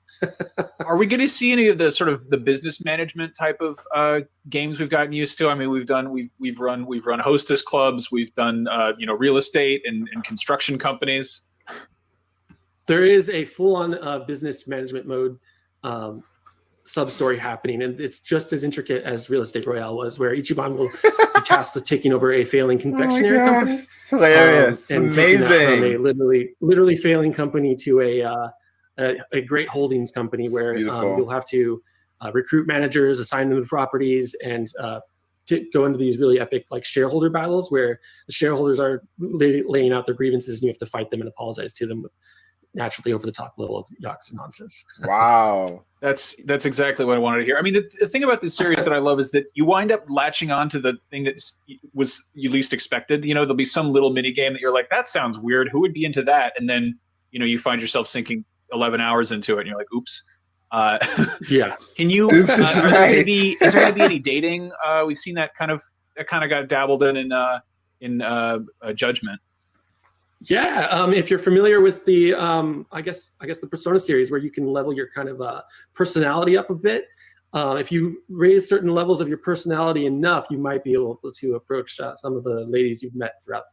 Are we going to see any of the sort of the business management type of games we've gotten used to? I mean, we've run hostess clubs, we've done real estate and construction companies. There is a full-on business management mode sub-story happening, and it's just as intricate as Real Estate Royale was, where Ichiban will be tasked with taking over a failing confectionery company. It's hilarious. And amazing. From a literally failing company to a great holdings company, where you'll have to recruit managers, assign them to properties, and to go into these really epic shareholder battles, where the shareholders are laying out their grievances, and you have to fight them and apologize to them with naturally over the top level of Yakuza nonsense. Wow. That's exactly what I wanted to hear. I mean, the thing about this series that I love is that you wind up latching on to the thing that was you least expected. There'll be some little mini game that you're like, that sounds weird. Who would be into that? And then, you find yourself sinking 11 hours into it, and you're like, oops. Yeah. Can you? Oops is Is there right. going to be any dating? We've seen that kind of got dabbled in Judgment. Yeah, if you're familiar with the, I guess the Persona series, where you can level your kind of personality up a bit. If you raise certain levels of your personality enough, you might be able to approach some of the ladies you've met throughout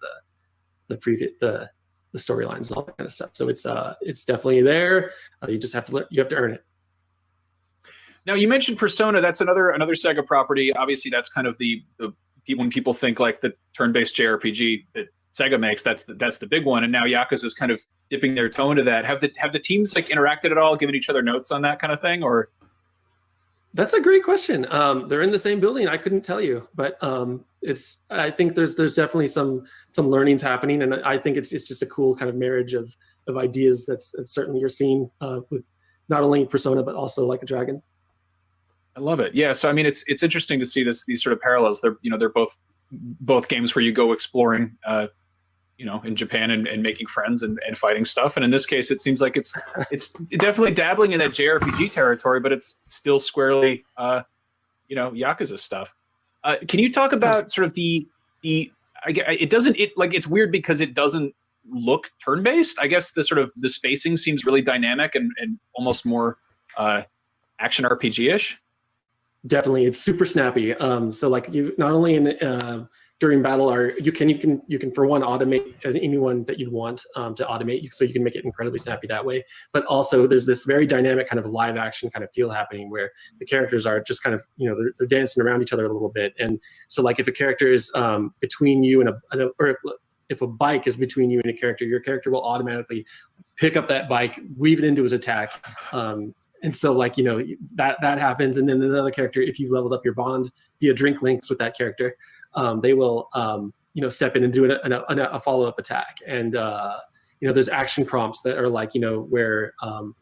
the storylines and all that kind of stuff. So it's definitely there. You just have to earn it. Now, you mentioned Persona. That's another Sega property. Obviously, that's kind of the when people think like the turn-based JRPG that Sega makes, that's the big one. And now Yakuza is kind of dipping their toe into that. Have the teams like interacted at all, given each other notes on that kind of thing, or? That's a great question. They're in the same building. I couldn't tell you, but I think there's definitely some learnings happening, and I think it's just a cool kind of marriage of ideas that's certainly you're seeing with not only Persona but also Like a Dragon. I love it. Yeah. So I mean, it's interesting to see these sort of parallels. They're both games where you go exploring, in Japan and making friends and fighting stuff. And in this case, it seems like it's definitely dabbling in that JRPG territory, but it's still squarely, Yakuza stuff. Can you talk about sort of it's weird because it doesn't look turn-based. I guess the spacing seems really dynamic and almost more action RPG-ish. Definitely, it's super snappy. So like you not only in during battle you can for one automate as anyone that you want to automate, so you can make it incredibly snappy that way. But also there's this very dynamic kind of live action kind of feel happening where the characters are just kind of they're dancing around each other a little bit. And so like if a character is between you and or if a bike is between you and a character, your character will automatically pick up that bike, weave it into his attack. And so like, that happens. And then another character, if you've leveled up your bond via drink links with that character, they will, step in and do a follow-up attack. And, there's action prompts that are like, where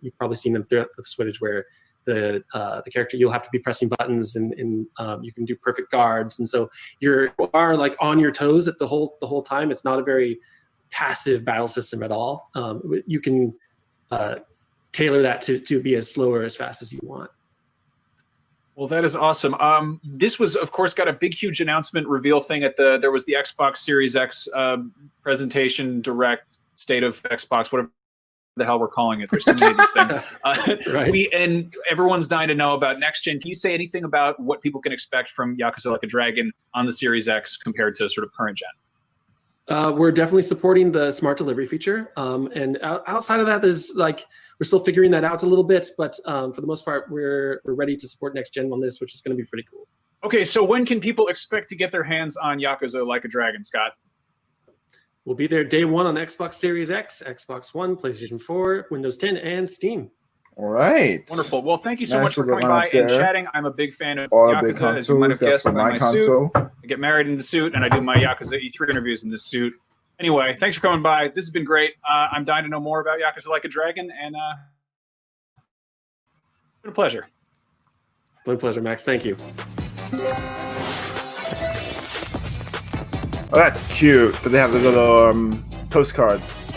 you've probably seen them throughout the footage where the character, you'll have to be pressing buttons and you can do perfect guards. And so you are like on your toes at the whole time. It's not a very passive battle system at all. You can, tailor that to be as slow or as fast as you want. Well, that is awesome. This was, of course, got a big, huge announcement reveal thing there was the Xbox Series X presentation, direct state of Xbox, whatever the hell we're calling it. There's too many of these things. Right. And everyone's dying to know about next gen. Can you say anything about what people can expect from Yakuza Like a Dragon on the Series X compared to sort of current gen? We're definitely supporting the smart delivery feature. And outside of that, there's we're still figuring that out a little bit, but for the most part, we're ready to support next gen on this, which is going to be pretty cool. Okay, so when can people expect to get their hands on Yakuza Like a Dragon, Scott? We'll be there day one on Xbox Series X, Xbox One, PlayStation 4, Windows 10, and Steam. All right. Wonderful. Well, thank you so Nice much for little coming by lineup and there. chatting. I'm a big fan of All Yakuza, big as you might have consoles. That's guessed, for by my suit. console. I get married in the suit, and I do my Yakuza E3 interviews in this suit. Anyway, thanks for coming by. This has been great. I'm dying to know more about Yakuza Like a Dragon, and it's been a pleasure. My pleasure, Max. Thank you. Oh, that's cute. But they have the little postcards.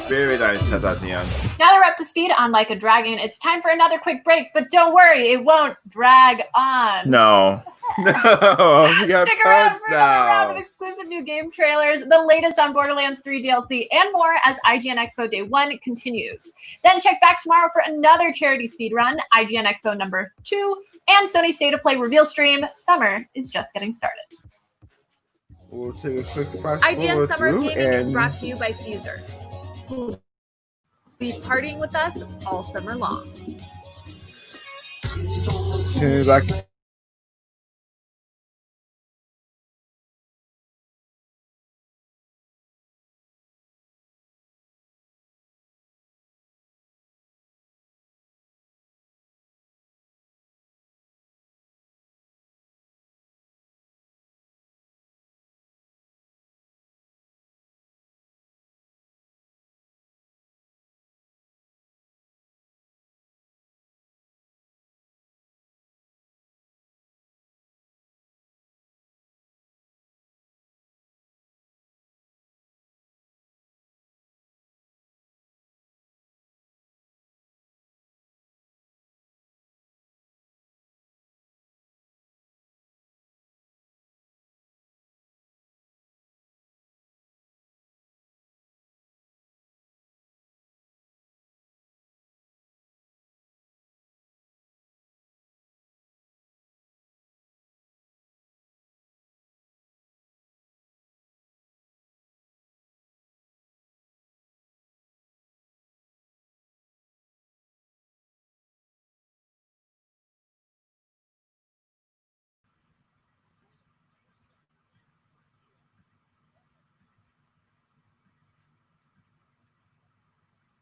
Very nice, Tatazian. Now that we're up to speed on Like a Dragon, it's time for another quick break, but don't worry, it won't drag on. No. No. We got Stick around puns for another round of now. exclusive new game trailers, the latest on Borderlands 3 DLC, and more as IGN Expo Day 1 continues. Then check back tomorrow for another charity speedrun, IGN Expo number 2, and Sony State of Play reveal stream. Summer is just getting started. We'll take a quick fast IGN forward Summer of through Gaming is and brought to you by Fuser, who will be partying with us all summer long. tune back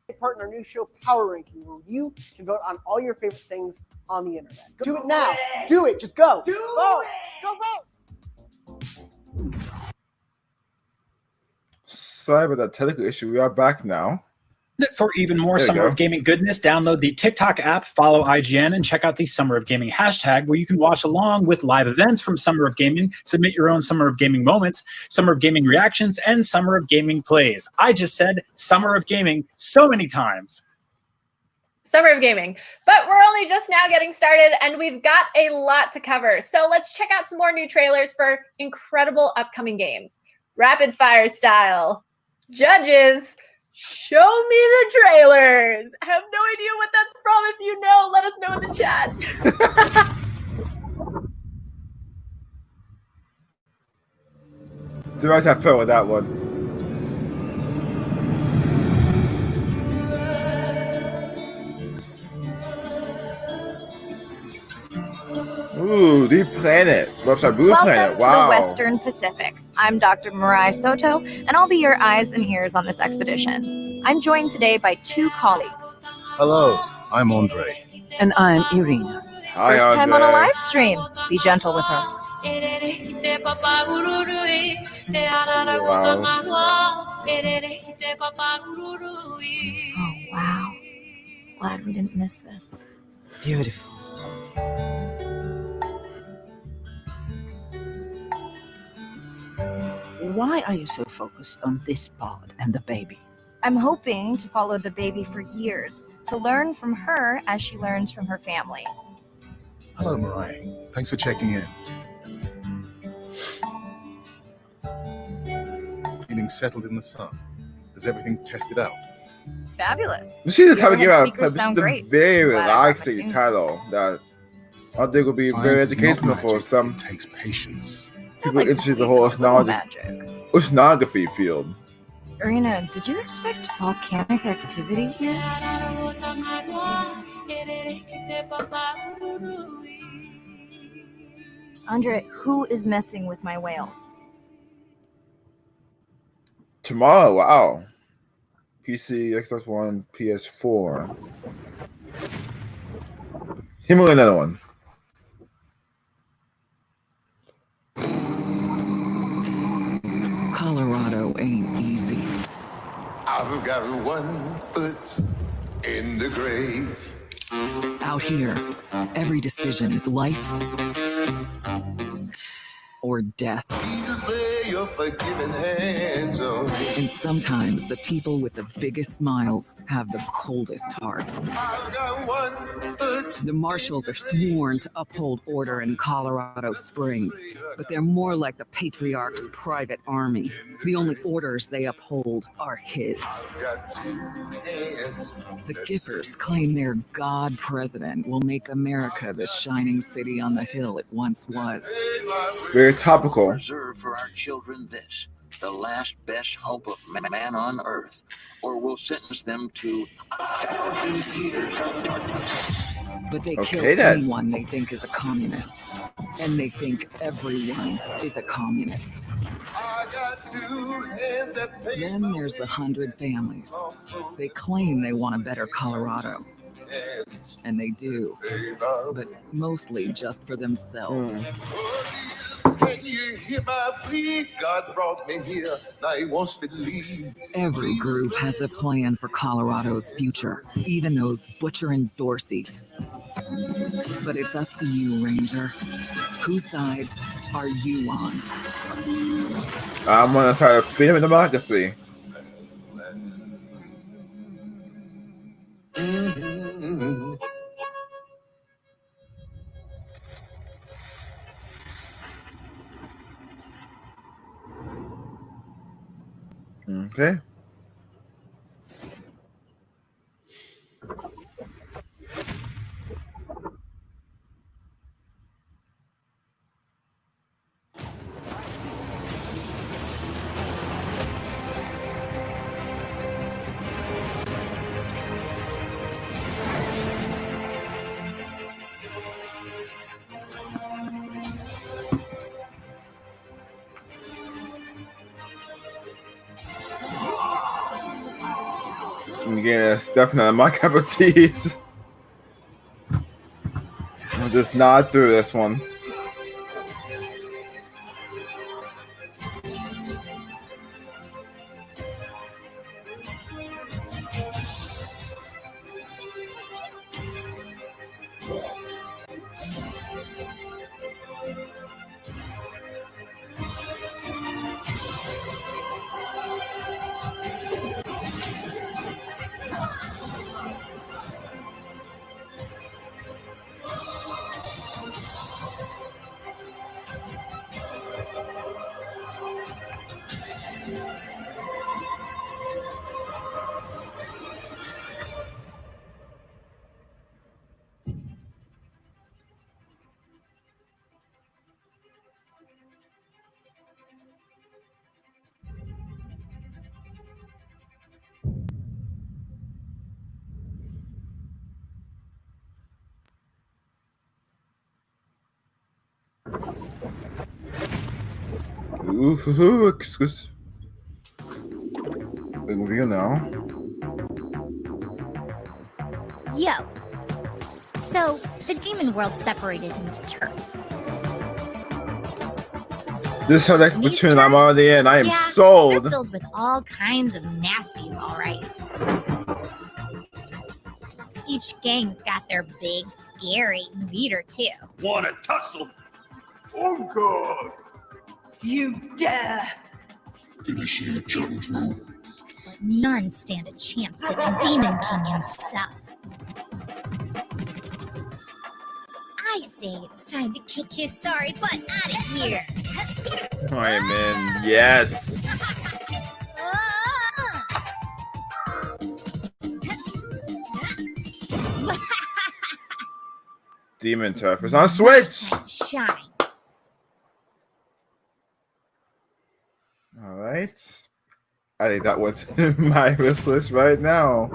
Take part in our new show, Power Ranking, where you can vote on all your favorite things on the internet. Do it now. Do it. Just go. Vote. Go vote. Sorry about that technical issue. We are back now. For even more Summer of Gaming goodness, download the TikTok app, follow IGN, and check out the Summer of Gaming hashtag, where you can watch along with live events from Summer of Gaming, submit your own Summer of Gaming moments, Summer of Gaming reactions, and Summer of Gaming plays. I just said Summer of Gaming so many times. Summer of Gaming. But we're only just now getting started, and we've got a lot to cover. So let's check out some more new trailers for incredible upcoming games. Rapid fire style. Judges, show me the trailers. I have no idea what that's from. If you know, let us know in the chat. Do I have fun with that one? Ooh, Deep Planet. Website Blue Planet. Wow. Welcome to the Western Pacific. I'm Dr. Mariah Soto, and I'll be your eyes and ears on this expedition. I'm joined today by two colleagues. Hello, I'm Andre. And I'm Irina. Hi, First time on a Andre. live stream. Be gentle with her. Oh, wow. Glad we didn't miss this. Beautiful. Why are you so focused on this pod and the baby? I'm hoping to follow the baby for years, to learn from her as she learns from her family. Hello, Mariah. Thanks for checking in. Feeling settled in the sun. Is everything tested out? Fabulous. This is the type of game Speakers sound great. very Glad I brought my relaxing tunes. title that I think will be Science very is not educational for magic. some It takes patience. people interested in the whole oceanography field. Irina, did you expect volcanic activity here? Andre, who is messing with my whales? Tomorrow, wow. PC, Xbox One, PS4. Him or another one. Colorado ain't easy. I've got one foot in the grave. Out here, every decision is life or death. Jesus, lay your forgiving hands on me. And sometimes the people with the biggest smiles have the coldest hearts. I've got one foot. The marshals are sworn to uphold order in Colorado Springs, but they're more like the patriarch's private army. The only orders they uphold are his. Got two hands. The Gippers claim their God president will make America the shining city on the hill it once was. Very topical. Reserve for our children this, the last best hope of man on earth, or we'll sentence them to. But they Okay, kill then. anyone they think is a communist. And they think everyone is a communist. I got two hands that pay. Then there's the 100 families. They claim they want a better Colorado. And they do. But mostly just for themselves. Can you hear my plea? God brought me here. Now he wants me to leave. Every group has a plan for Colorado's future, even those butchering Dorseys. But it's up to you, Ranger. Whose side are you on? I'm on the side of freedom and democracy. Mm-hmm. Okay. Yeah, it's definitely my cup of tea. I'll just nod through this one. Ooh, excuse. Review now. Yo. So, the demon world separated into turfs. This is how the opportunity I'm already in. I am sold. They're filled with all kinds of nasties, alright. Each gang's got their big, scary leader, too. Wanna tussle? Oh god! You dare! Initiate Jones move. But none stand a chance to the Demon King himself. I say it's time to kick his sorry butt out of here. I am in. Yes. Demon Turf is on Switch. Shine. All right. I think that was my wish list right now.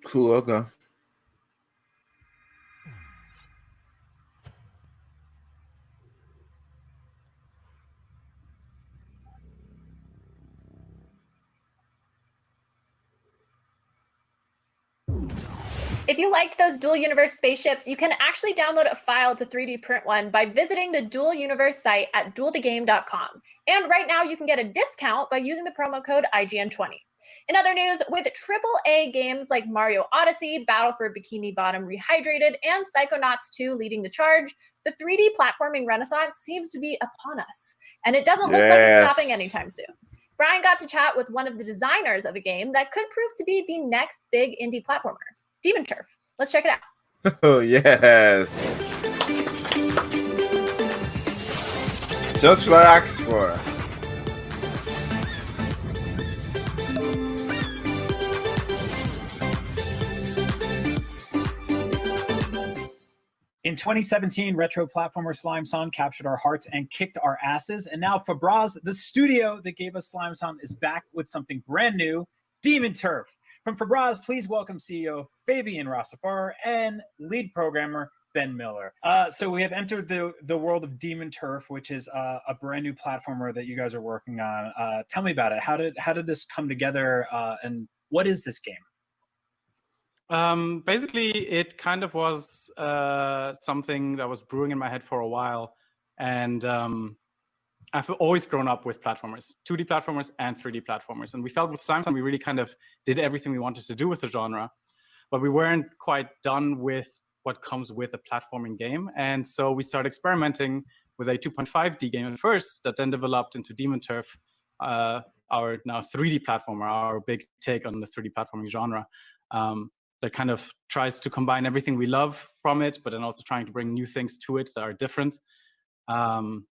Cool, okay. If you liked those dual universe spaceships, you can actually download a file to 3D print one by visiting the Dual Universe site at dualthegame.com. And right now you can get a discount by using the promo code IGN20. In other news, with AAA games like Mario Odyssey, Battle for Bikini Bottom Rehydrated, and Psychonauts 2 leading the charge, the 3D platforming renaissance seems to be upon us. And it doesn't look like it's stopping anytime soon. Brian got to chat with one of the designers of a game that could prove to be the next big indie platformer, Demon Turf. Let's check it out. Oh, yes. Just relax for. In 2017, retro platformer Slime Song captured our hearts and kicked our asses. And now Fabraz, the studio that gave us Slime Song, is back with something brand new, Demon Turf. From Fabraz, please welcome CEO Fabian Rossafar and lead programmer Ben Miller. So we have entered the world of Demon Turf, which is a brand new platformer that you guys are working on. Tell me about it. How did this come together, and what is this game? Basically, it kind of was something that was brewing in my head for a while, and I've always grown up with platformers, 2D platformers and 3D platformers, and we felt with Slime Song we really kind of did everything we wanted to do with the genre, but we weren't quite done with what comes with a platforming game, and so we started experimenting with a 2.5D game at first that then developed into Demon Turf, our now 3D platformer, our big take on the 3D platforming genre. That kind of tries to combine everything we love from it, but then also trying to bring new things to it that are different. And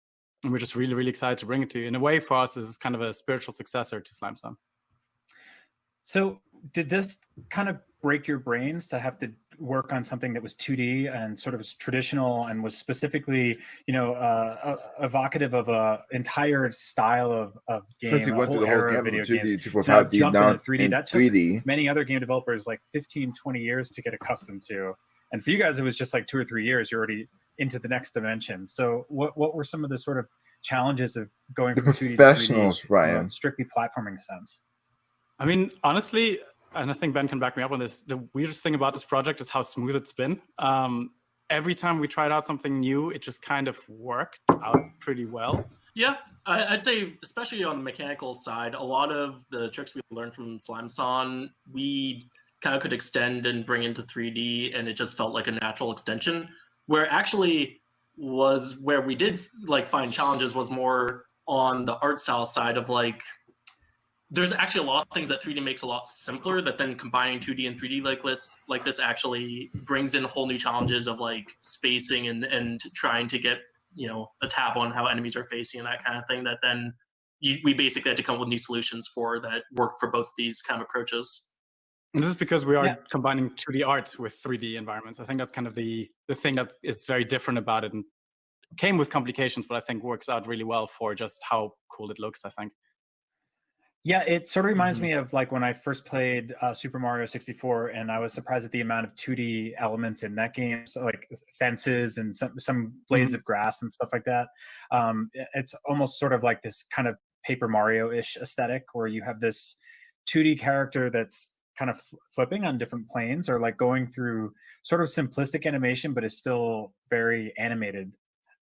we're just really, really excited to bring it to you. In a way, for us, this is kind of a spiritual successor to Slime Song. So did this kind of break your brains to have to work on something that was 2D and sort of traditional and was specifically, evocative of a entire style of game, Because he a went through whole the whole era of game video from 2D games, to to have 5D jump now into 3D. in That took 3D. many other game developers like 15, 20 years to get accustomed to. And for you guys, it was just like 2 or 3 years. You're already into the next dimension. So what were some of the sort of challenges of going from 2D to 3D Professionals, from Ryan. a strictly platforming sense? I mean, honestly, and I think Ben can back me up on this, the weirdest thing about this project is how smooth it's been. Every time we tried out something new, it just kind of worked out pretty well. Yeah, I'd say, especially on the mechanical side, a lot of the tricks we learned from Slime Song, we kind of could extend and bring into 3D, and it just felt like a natural extension. Where actually was where we did like find challenges was more on the art style side of like, there's actually a lot of things that 3D makes a lot simpler that then combining 2D and 3D like this actually brings in whole new challenges of like spacing and trying to get, a tab on how enemies are facing and that kind of thing that then we basically had to come up with new solutions for that work for both these kind of approaches. And this is because we are combining 2D art with 3D environments. I think that's kind of the thing that is very different about it and came with complications, but I think works out really well for just how cool it looks, I think. Yeah, it sort of reminds me of like when I first played Super Mario 64, and I was surprised at the amount of 2D elements in that game, so like fences and some blades of grass and stuff like that. It's almost sort of like this kind of Paper Mario-ish aesthetic, where you have this 2D character that's kind of flipping on different planes, or like going through sort of simplistic animation, but is still very animated.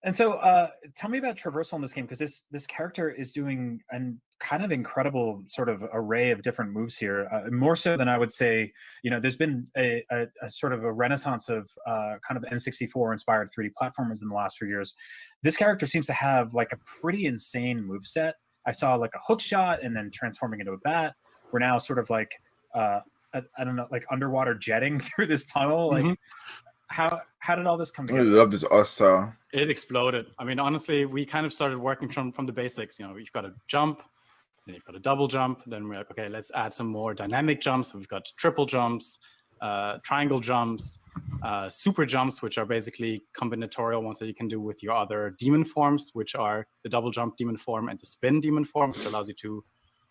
And so tell me about traversal in this game, because this character is doing a kind of incredible sort of array of different moves here, more so than I would say, there's been a sort of a renaissance of kind of N64 inspired 3D platformers in the last few years. This character seems to have like a pretty insane moveset. I saw like a hook shot and then transforming into a bat. We're now sort of like, I don't know, like underwater jetting through this tunnel. Like, how did all this come together? I love this also. It exploded. I mean, honestly, we kind of started working from the basics. You've got to jump, then you've got a double jump. Then we're like, okay, let's add some more dynamic jumps. So we've got triple jumps, triangle jumps, super jumps, which are basically combinatorial ones that you can do with your other demon forms, which are the double jump demon form and the spin demon form, which allows you to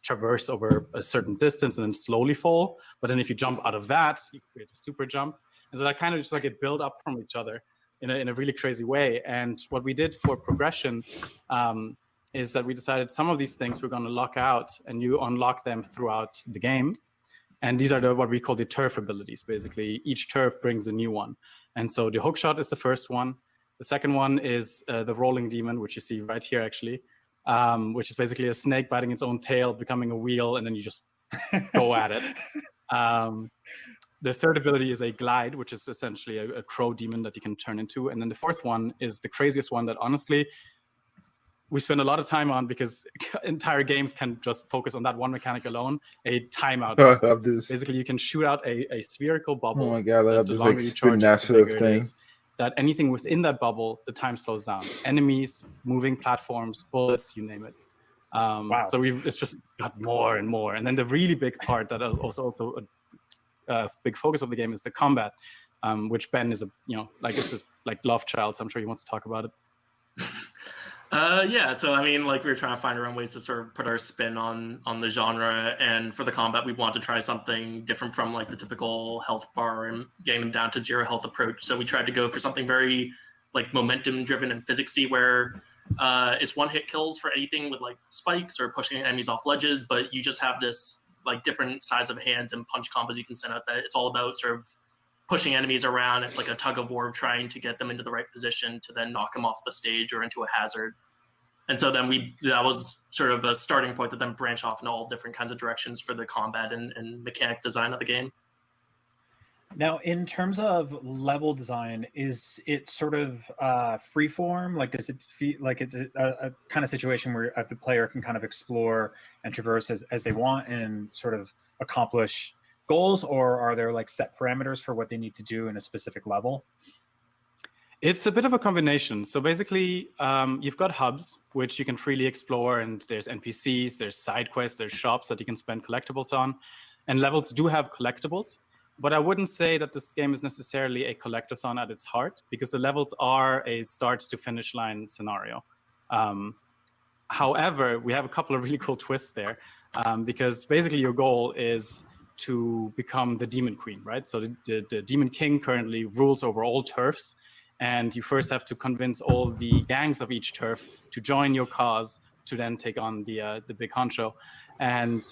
traverse over a certain distance and then slowly fall. But then if you jump out of that, you create a super jump. And so that kind of just like it built up from each other in a really crazy way. And what we did for progression is that we decided some of these things we're going to lock out, and you unlock them throughout the game. And these are what we call the turf abilities. Basically, each turf brings a new one. And so the hookshot is the first one. The second one is the rolling demon, which you see right here, actually, which is basically a snake biting its own tail, becoming a wheel, and then you just go at it. The third ability is a glide, which is essentially a crow demon that you can turn into. And then the fourth one is the craziest one that honestly we spend a lot of time on, because entire games can just focus on that one mechanic alone, a timeout. I love this. Basically, you can shoot out a spherical bubble. Oh my God, I love The this longer like you spin charge, that the sort of bigger it thing. is. That anything within that bubble, the time slows down. Enemies, moving platforms, bullets, you name it. Wow. So it's just got more and more. And then the really big part that is also a big focus of the game is the combat, which Ben is it's just like love child. So I'm sure he wants to talk about it. Yeah, so I mean, like we were trying to find our own ways to sort of put our spin on the genre, and for the combat, we want to try something different from like the typical health bar and getting them down to zero health approach. So we tried to go for something very like momentum driven and physicsy, where it's one hit kills for anything with like spikes or pushing enemies off ledges, but you just have this like different size of hands and punch combos you can send out. That it's all about sort of pushing enemies around. It's like a tug of war of trying to get them into the right position to then knock them off the stage or into a hazard. And so then that was sort of a starting point that then branched off in all different kinds of directions for the combat and mechanic design of the game. Now, in terms of level design, is it sort of freeform? Like, does it feel like it's a kind of situation where the player can kind of explore and traverse as they want and sort of accomplish goals, or are there like set parameters for what they need to do in a specific level? It's a bit of a combination. So basically, you've got hubs, which you can freely explore, and there's NPCs, there's side quests, there's shops that you can spend collectibles on, and levels do have collectibles. But I wouldn't say that this game is necessarily a collectathon at its heart, because the levels are a start to finish line scenario. However, we have a couple of really cool twists there, because basically your goal is to become the Demon Queen, right? So the Demon King currently rules over all turfs, and you first have to convince all the gangs of each turf to join your cause to then take on the big honcho. And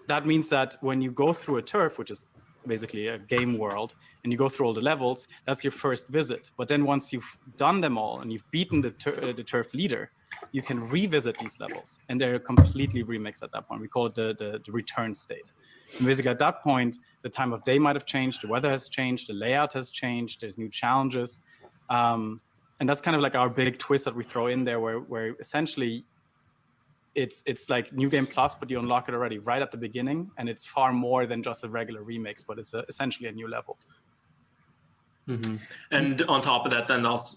that means that when you go through a turf, which is basically a game world, and you go through all the levels, that's your first visit. But then once you've done them all and you've beaten the turf leader, you can revisit these levels, and they're completely remixed at that point. We call it the return state. And basically at that point, the time of day might have changed, the weather has changed, the layout has changed, there's new challenges. And that's kind of like our big twist that we throw in there, where essentially it's like New Game Plus, but you unlock it already right at the beginning, and it's far more than just a regular remix, but it's essentially a new level. Mm-hmm. And on top of that, then also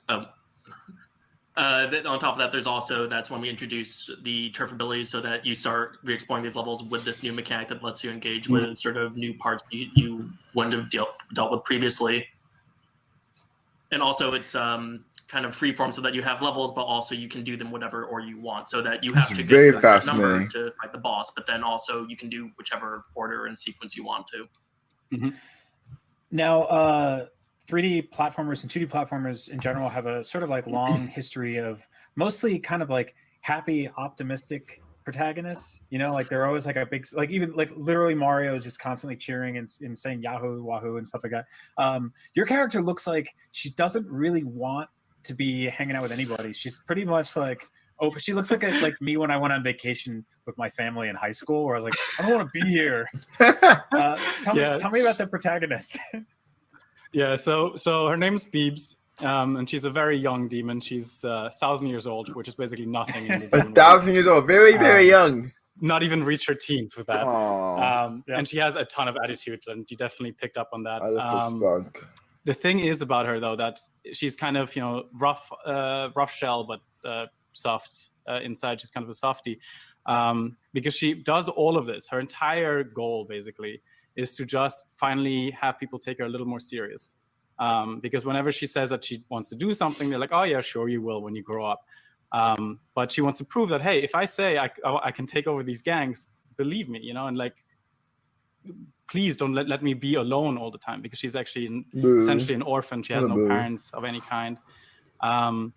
on top of that, there's also, that's when we introduce the turf abilities, so that you start re-exploring these levels with this new mechanic that lets you engage with sort of new parts you wouldn't have dealt with previously. And also it's kind of freeform, so that you have levels, but also you can do them whatever or you want, so that you have to get to a set number to fight the boss, but then also you can do whichever order and sequence you want to. Mm-hmm. Now, 3D platformers and 2D platformers in general have a sort of like long history of mostly kind of like happy, optimistic protagonists. You know, like they're always like a big, like even like literally Mario is just constantly cheering and saying Yahoo, Wahoo and stuff like that. Your character looks like she doesn't really want to be hanging out with anybody. She's pretty much like, she looks like me when I went on vacation with my family in high school, where I was like, I don't want to be here. Tell me about the protagonist. Yeah, so her name's Beebs, and she's a very young demon. She's 1,000 years old, which is basically nothing in the demon 1,000 years old, very, very young. Not even reached her teens with that. Yeah. And she has a ton of attitude, and you definitely picked up on that. I love her spunk. The thing is about her, though, that she's kind of, rough shell, but soft inside. She's kind of a softie, because she does all of this. Her entire goal, basically, is to just finally have people take her a little more serious. Because whenever she says that she wants to do something, they're like, oh yeah, sure you will when you grow up. But she wants to prove that, hey, if I say I can take over these gangs, believe me, and like, please don't let me be alone all the time, because she's actually essentially an orphan. She has no parents of any kind. And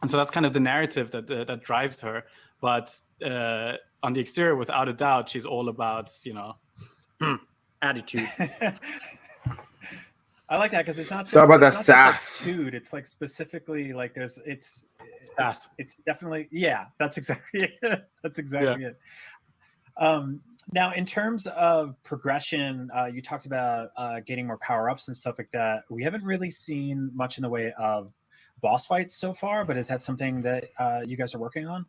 so that's kind of the narrative that drives her. But on the exterior, without a doubt, she's all about, attitude. I like that, because it's not just, about that sass. Like, dude, it's like specifically like it's definitely, yeah, that's exactly it. That's exactly it. Now, in terms of progression, you talked about getting more power-ups and stuff like that. We haven't really seen much in the way of boss fights so far, but is that something that you guys are working on?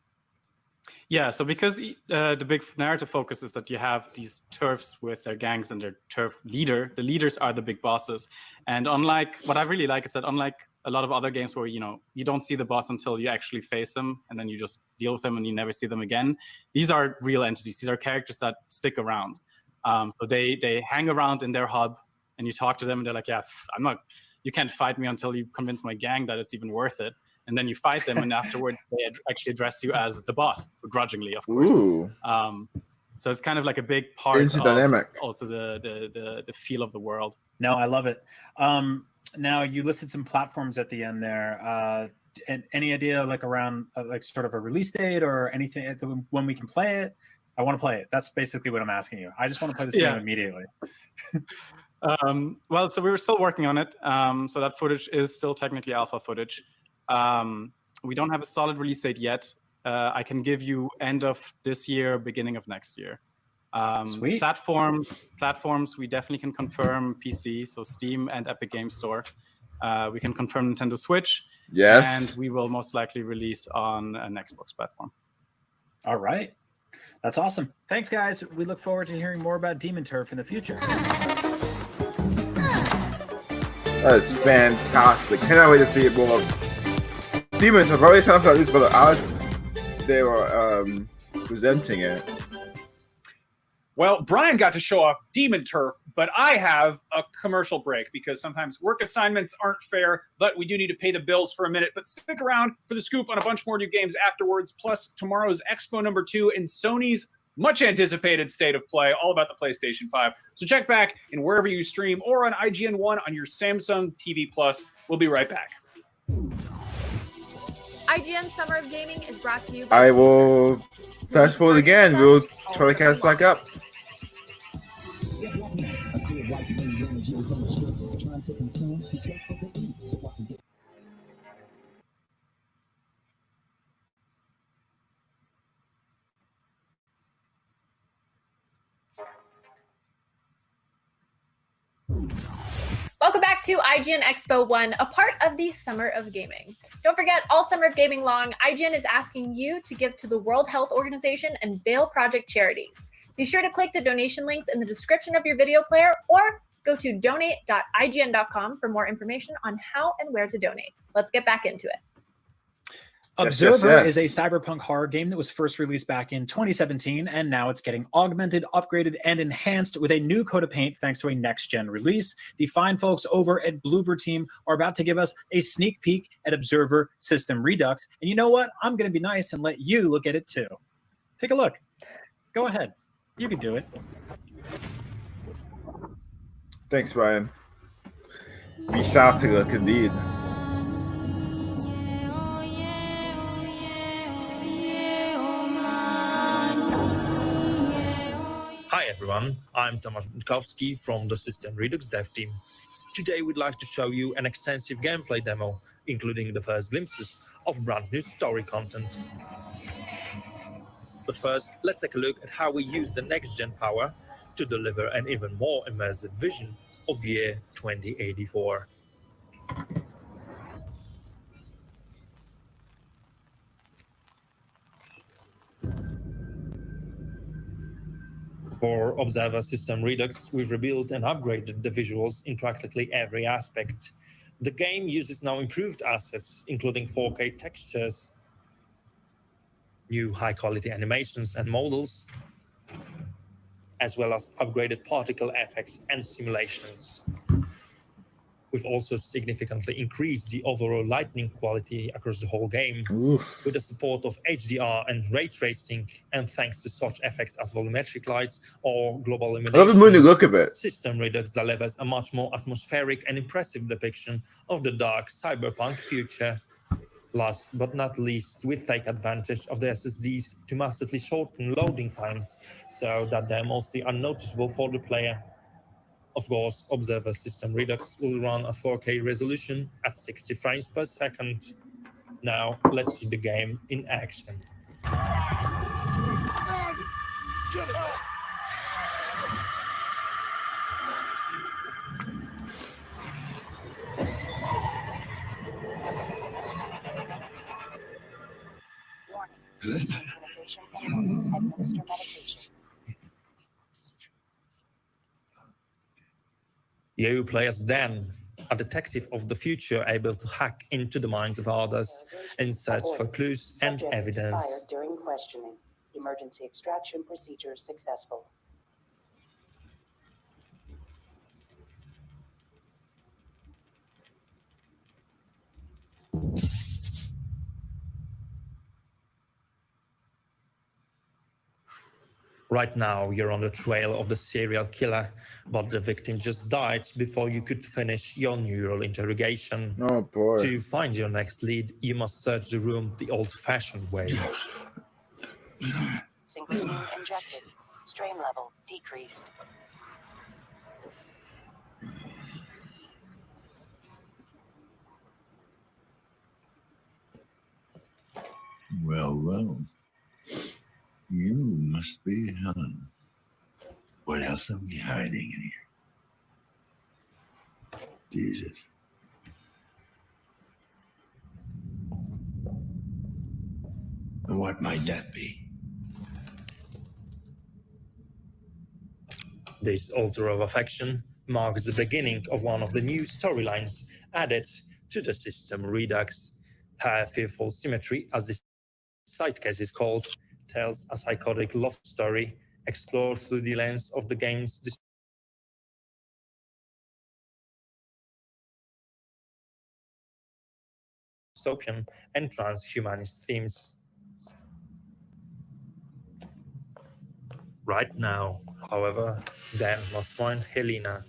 Yeah, so because the big narrative focus is that you have these turfs with their gangs and their turf leader, the leaders are the big bosses. And what I really like is that unlike a lot of other games where, you don't see the boss until you actually face them, and then you just deal with them and you never see them again. These are real entities. These are characters that stick around. So they hang around in their hub, and you talk to them and they're like, yeah, you can't fight me until you convince my gang that it's even worth it. And then you fight them, and afterward they actually address you as the boss, begrudgingly, of course. So it's kind of like a big part of dynamic. Also the feel of the world. No, I love it. Now you listed some platforms at the end there. And any idea like around like sort of a release date or anything when we can play it? I want to play it. That's basically what I'm asking you. I just want to play this game immediately. Well, so we were still working on it. So that footage is still technically alpha footage. We don't have a solid release date yet. I can give you end of this year, beginning of next year. Sweet. Platforms, we definitely can confirm PC, so Steam and Epic Game Store. We can confirm Nintendo Switch. Yes. And we will most likely release on an Xbox platform. All right. That's awesome. Thanks, guys. We look forward to hearing more about Demon Turf in the future. That's fantastic. Cannot wait to see it more. Demon Turf always sounds like this for the hours they were presenting it. Well, Brian got to show off Demon Turf, but I have a commercial break because sometimes work assignments aren't fair, but we do need to pay the bills for a minute. But stick around for the scoop on a bunch more new games afterwards, plus tomorrow's Expo number 2 and Sony's much-anticipated State of Play, all about the PlayStation 5. So check back in wherever you stream or on IGN 1 on your Samsung TV Plus. We'll be right back. IGN Summer of Gaming is brought to you by... I will fast forward again. We'll try to catch back up. Welcome back to IGN Expo 1, a part of the Summer of Gaming. Don't forget, all Summer of Gaming long, IGN is asking you to give to the World Health Organization and Bail Project charities. Be sure to click the donation links in the description of your video player or go to donate.ign.com for more information on how and where to donate. Let's get back into it. Observer is a cyberpunk horror game that was first released back in 2017, and now it's getting augmented, upgraded, and enhanced with a new coat of paint thanks to a next-gen release. The fine folks over at Bloober Team are about to give us a sneak peek at Observer System Redux, and you know what? I'm going to be nice and let you look at it too. Take a look. Go ahead. You can do it. Thanks, Ryan. We shall take a look indeed. Hi everyone, I'm Tomasz Bunkowski from the System Redux dev team. Today we'd like to show you an extensive gameplay demo, including the first glimpses of brand new story content. But first, let's take a look at how we use the next-gen power to deliver an even more immersive vision of year 2084. For Observer System Redux, we've rebuilt and upgraded the visuals in practically every aspect. The game uses now improved assets, including 4K textures, new high-quality animations and models, as well as upgraded particle effects and simulations. We've also significantly increased the overall lighting quality across the whole game with the support of HDR and ray tracing, and thanks to such effects as volumetric lights or global illumination. I love the moody look of it. System Redux delivers a much more atmospheric and impressive depiction of the dark cyberpunk future. Last but not least, we take advantage of the SSDs to massively shorten loading times so that they're mostly unnoticeable for the player. Of course, Observer System Redux will run a 4K resolution at 60 frames per second. Now, let's see the game in action. Administer medication. You play as Dan, a detective of the future able to hack into the minds of others in search for clues and Subject evidence. expired during questioning. Emergency extraction procedure successful. Right now, you're on the trail of the serial killer, but the victim just died before you could finish your neural interrogation. Oh boy. To find your next lead, you must search the room the old-fashioned way. Enhancing glycine injected. Strain level decreased. Well, well. You must be Helen. What else are we hiding in here? Jesus. What might that be? This altar of affection marks the beginning of one of the new storylines added to the system Redux. Her fearful symmetry, as this side case is called, tells a psychotic love story explored through the lens of the game's dystopian and transhumanist themes. Right now, however, Dan must find Helena.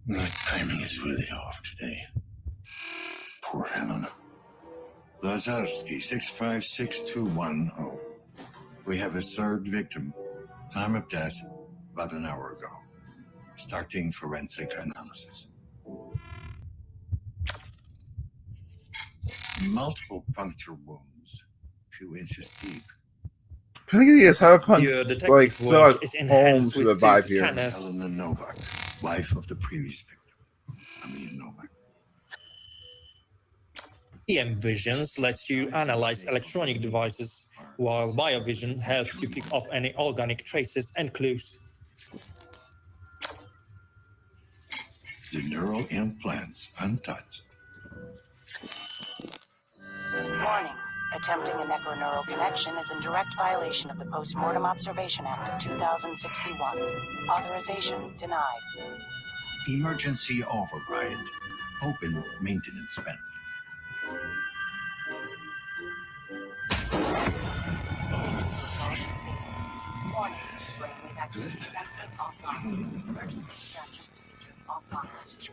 My timing is really off today. Poor Helen. Lazarski, 656210. We have a third victim. Time of death, about an hour ago. Starting forensic analysis. Multiple puncture wounds, a few inches deep. I think it's Cyberpunk Your detective like so work like is home enhanced to the with vibe these here. scanners. Helena Novak, wife of the previous victim, Amia Novak. EM Visions lets you analyze electronic devices, while BioVision helps you pick up any organic traces and clues. The neural implants untouched. Warning. Attempting a necroneural connection is in direct violation of the Postmortem Observation Act of 2061. Authorization denied. Emergency override. Open maintenance vent. Warning. Brainwave activity sensor offline. Emergency extraction procedure offline.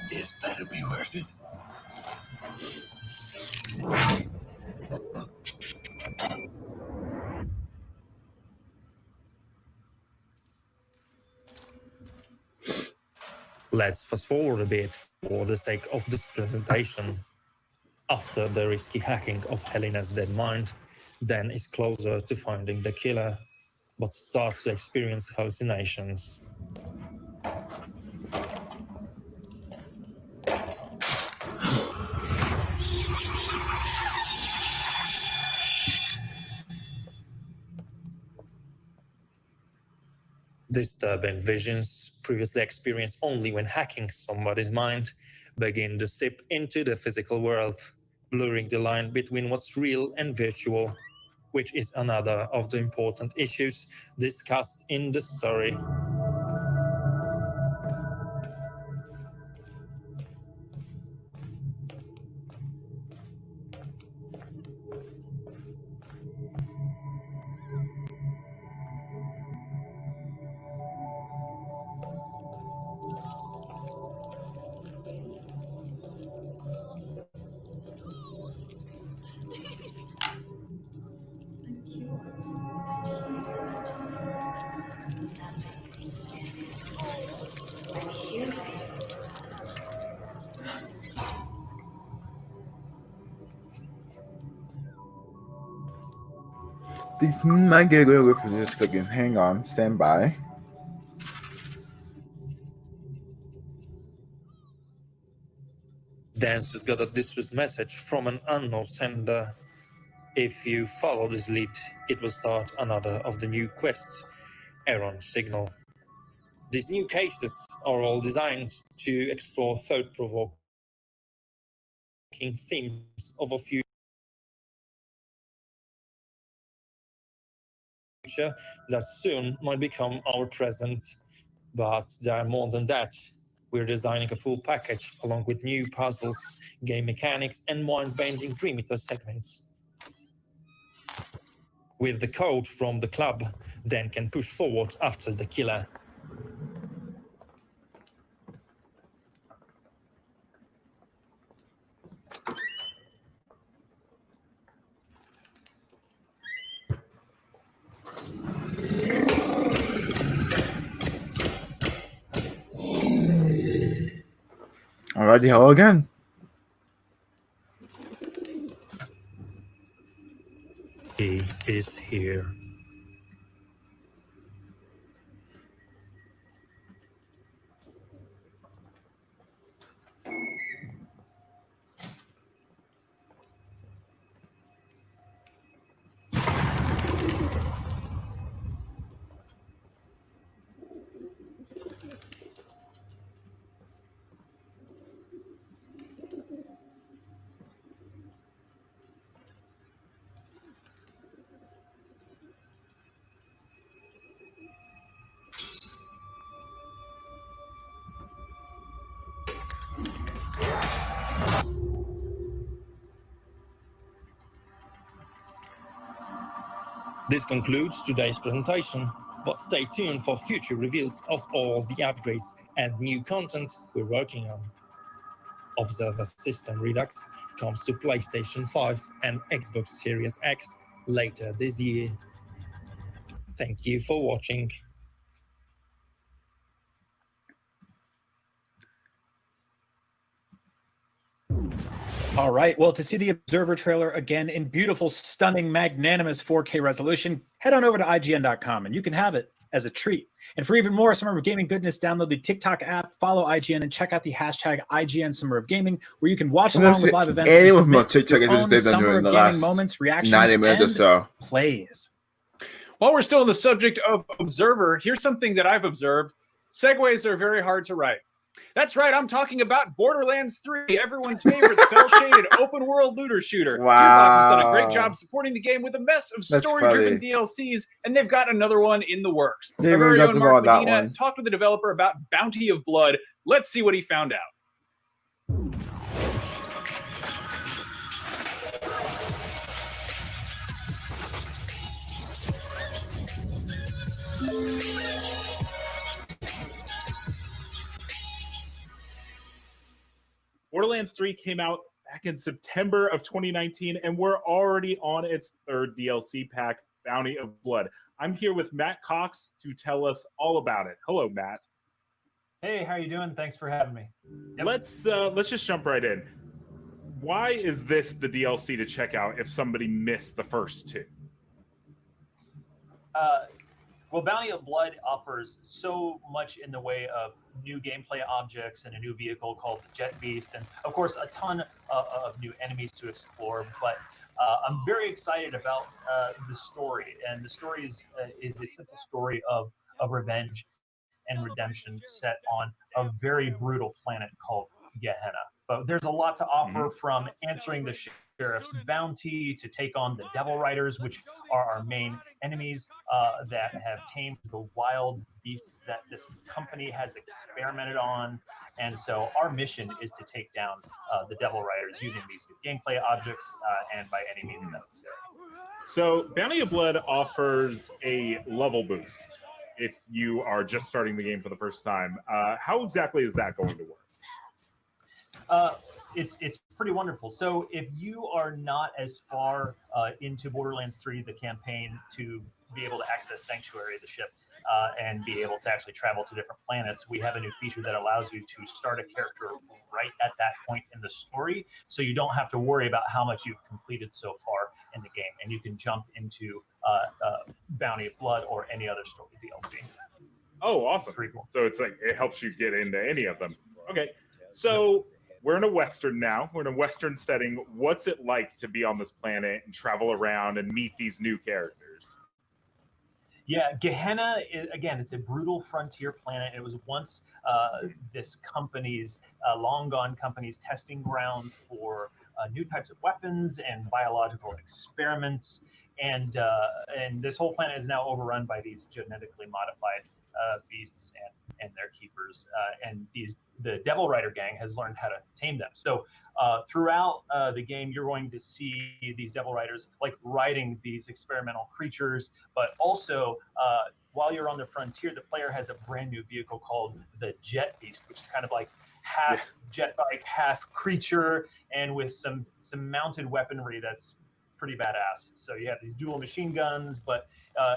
This better be worth it. Let's fast forward a bit for the sake of this presentation. After the risky hacking of Helena's dead mind, Dan is closer to finding the killer, but starts to experience hallucinations. Disturbing visions, previously experienced only when hacking somebody's mind, begin to seep into the physical world, blurring the line between what's real and virtual, which is another of the important issues discussed in the story. These might get a little bit for just a second. Hang on, stand by. Dance has got a distress message from an unknown sender. If you follow this lead, it will start another of the new quests, Error Signal. These new cases are all designed to explore thought-provoking themes of a future that soon might become our present. But there are more than that. We're designing a full package along with new puzzles, game mechanics, and mind-bending Dream Eater segments. With the code from the club, Dan can push forward after the killer. Alrighty, hello again. He is here. This concludes today's presentation, but stay tuned for future reveals of all the upgrades and new content we're working on. Observer System Redux comes to PlayStation 5 and Xbox Series X later this year. Thank you for watching. All right. Well, to see the Observer trailer again in beautiful, stunning, magnanimous 4K resolution, head on over to IGN.com and you can have it as a treat. And for even more Summer of Gaming goodness, download the TikTok app, follow IGN, and check out the hashtag IGN Summer of Gaming, where you can watch along with live events and submit TikTok your own they've done Summer during of the Gaming last moments, reactions, 90 minutes or and so. plays. While we're still on the subject of Observer, here's something that I've observed. Segues are very hard to write. That's right, I'm talking about Borderlands 3, everyone's favorite cel-shaded open-world looter shooter. Gearbox has done a great job supporting the game with a mess of That's story-driven funny. DLCs, and they've got another one in the works. They Our really very dropped own the Mark ball on that Medina one. talked with the developer about Bounty of Blood. Let's see what he found out. Borderlands 3 came out back in September of 2019, and we're already on its third DLC pack, Bounty of Blood. I'm here with Matt Cox to tell us all about it. Hello, Matt. Hey, how you doing? Thanks for having me. Yep. Let's just jump right in. Why is this the DLC to check out if somebody missed the first two? Well, Bounty of Blood offers so much in the way of new gameplay objects and a new vehicle called the Jet Beast, and of course a ton of new enemies to explore. But I'm very excited about the story, and the story is a simple story of revenge and redemption set on a very brutal planet called Gehenna. But there's a lot to offer, from answering the sheriff's bounty to take on the Devil Riders, which are our main enemies that have tamed the wild beasts that this company has experimented on. And so our mission is to take down the Devil Riders using these new gameplay objects and by any means necessary. So Bounty of Blood offers a level boost if you are just starting the game for the first time. How exactly is that going to work? It's pretty wonderful. So if you are not as far into Borderlands 3, the campaign, to be able to access Sanctuary, the ship, and be able to actually travel to different planets, we have a new feature that allows you to start a character right at that point in the story, so you don't have to worry about how much you've completed so far in the game, and you can jump into Bounty of Blood or any other story DLC. Oh, awesome. It's pretty cool. So it's like it helps you get into any of them. Okay, so we're in a Western now. We're in a Western setting. What's it like to be on this planet and travel around and meet these new characters? Yeah, Gehenna, again, it's a brutal frontier planet. It was once this company's, long gone company's testing ground for new types of weapons and biological experiments. And this whole planet is now overrun by these genetically modified beasts and their keepers. And the Devil Rider gang has learned how to tame them. So throughout the game, you're going to see these Devil Riders like riding these experimental creatures, but also while you're on the frontier, the player has a brand new vehicle called the Jet Beast, which is kind of like half jet bike, half creature, and with some mounted weaponry that's pretty badass. So you have these dual machine guns, but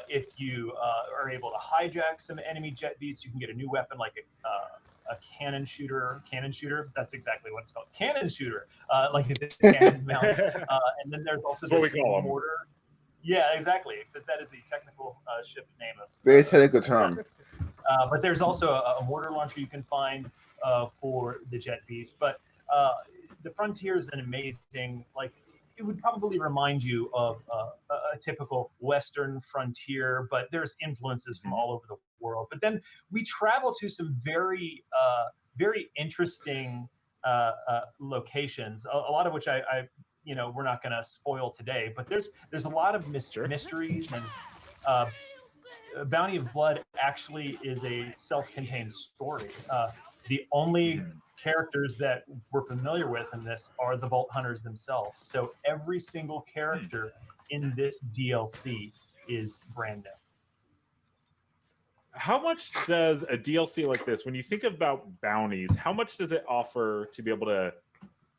if you are able to hijack some enemy jet beasts, you can get a new weapon like a cannon shooter. That's exactly what it's called. Cannon shooter, like it's a cannon mount. And then there's also That's what this we call 'em. mortar. Yeah, exactly. That is the technical ship name of. Very technical term. But there's also a mortar launcher you can find for the Jet Beast. But the Frontier is an amazing, like, it would probably remind you of a typical Western frontier, but there's influences from all over the world. But then we travel to some very, very interesting locations, a lot of which I we're not going to spoil today, but there's a lot of mysteries, and Bounty of Blood actually is a self-contained story. The only characters that we're familiar with in this are the Vault Hunters themselves. So every single character in this DLC is brand new. How much does a DLC like this, when you think about bounties, how much does it offer to be able to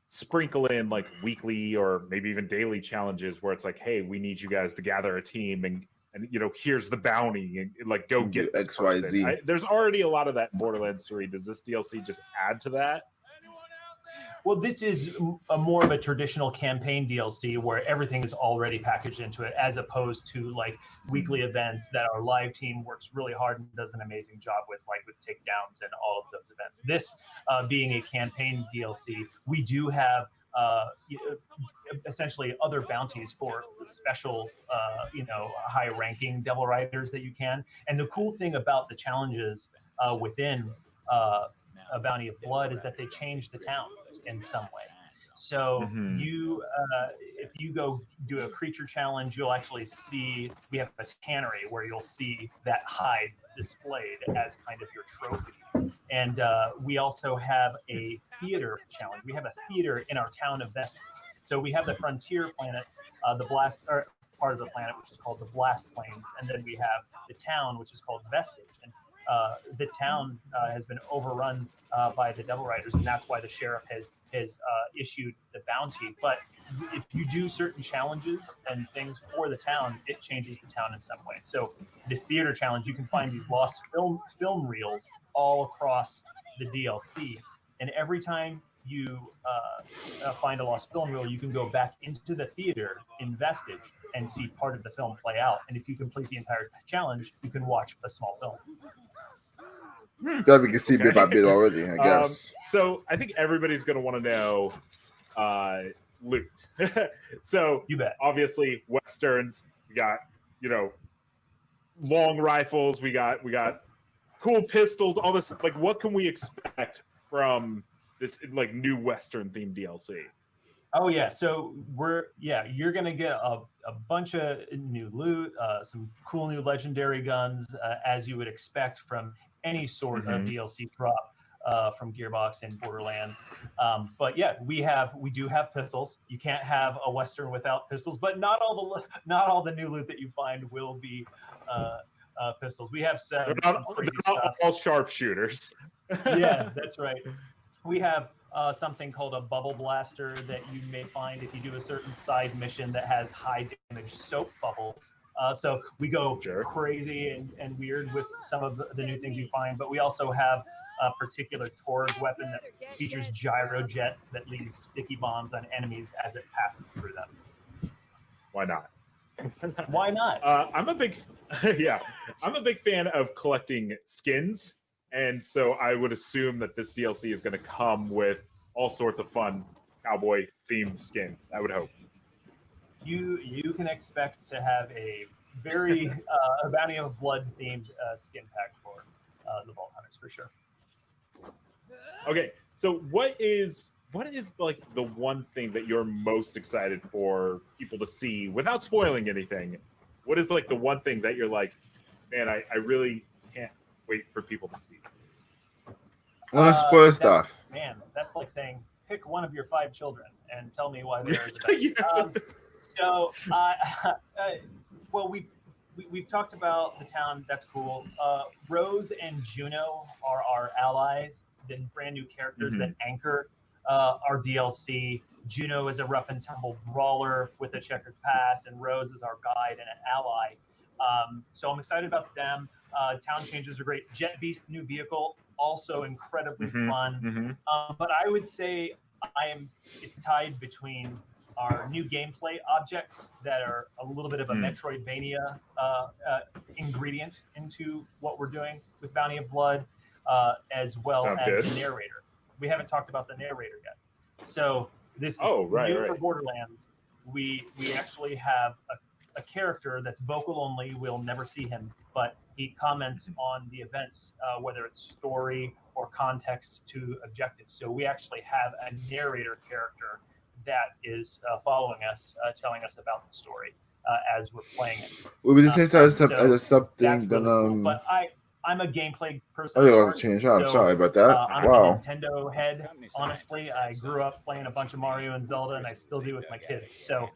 sprinkle in like weekly or maybe even daily challenges where it's like, hey, we need you guys to gather a team and here's the bounty and like go get this XYZ. person. There's already a lot of that in Borderlands 3. Does this DLC just add to that? Well, this is more of a traditional campaign DLC where everything is already packaged into it, as opposed to like weekly events that our live team works really hard and does an amazing job with, like with takedowns and all of those events. This being a campaign DLC, we do have essentially other bounties for special, high-ranking Devil Riders that you can. And the cool thing about the challenges within a Bounty of Blood is that they change the town in some way. So if you go do a creature challenge, you'll actually see, we have a tannery where you'll see that hide displayed as kind of your trophy. And we also have a theater challenge. We have a theater in our town of Vestige. So we have the frontier planet, the blast, or part of the planet, which is called the Blast Plains, and then we have the town, which is called Vestige. And the town has been overrun by the Devil Riders, and that's why the sheriff has issued the bounty. But if you do certain challenges and things for the town, it changes the town in some way. So this theater challenge, you can find these lost film reels all across the DLC, and every time you find a lost film reel, you can go back into the theater in Vestige and see part of the film play out. And if you complete the entire challenge, you can watch a small film. That we can see bit by bit already, I guess. So I think everybody's going to want to know loot. So you bet. Obviously, Westerns, we got, long rifles, we got cool pistols, all this. Like, what can we expect from this like new Western themed DLC? Oh yeah, so you're gonna get a bunch of new loot, some cool new legendary guns, as you would expect from any sort of DLC drop from Gearbox and Borderlands. But yeah, we do have pistols. You can't have a Western without pistols, but not all the new loot that you find will be pistols. We have some crazy stuff. All sharpshooters. Yeah, that's right. We have something called a bubble blaster that you may find if you do a certain side mission that has high damage soap bubbles. So we go crazy and weird with some of the new things you find, but we also have a particular Torg weapon that features gyro jets that leaves sticky bombs on enemies as it passes through them. Why not? Why not? I'm a big fan of collecting skins. And so I would assume that this DLC is going to come with all sorts of fun cowboy-themed skins, I would hope. You can expect to have a very a Bounty of Blood-themed skin pack for the Vault Hunters, for sure. Okay, so what is what is like the one thing that you're most excited for people to see without spoiling anything? What is like the one thing that you're like, man, I really can't wait for people to see this? Let's spoil stuff. Man, that's like saying pick one of your 5 children and tell me why they're the best. Well, we've talked about the town. That's cool. Rose and Juno are our allies, the brand new characters that anchor our DLC. Juno is a rough and tumble brawler with a checkered past, and Rose is our guide and an ally. So I'm excited about them. Town changes are great. Jet Beast new vehicle, also incredibly fun. But I would say it's tied between our new gameplay objects that are a little bit of a Metroidvania ingredient into what we're doing with Bounty of Blood, as well Sounds as good. the narrator. We haven't talked about the narrator yet. So this is new for Borderlands. We actually have a character that's vocal only. We'll never see him, but he comments on the events, whether it's story or context to objectives. So we actually have a narrator character that is following us, telling us about the story as we're playing it. We just say as something that's then really cool. But I'm a gameplay person. Oh, you want to change up? So, Sorry about that. I'm Wow. a Nintendo head. Honestly, I grew up playing a bunch of Mario and Zelda, and I still do with my kids. So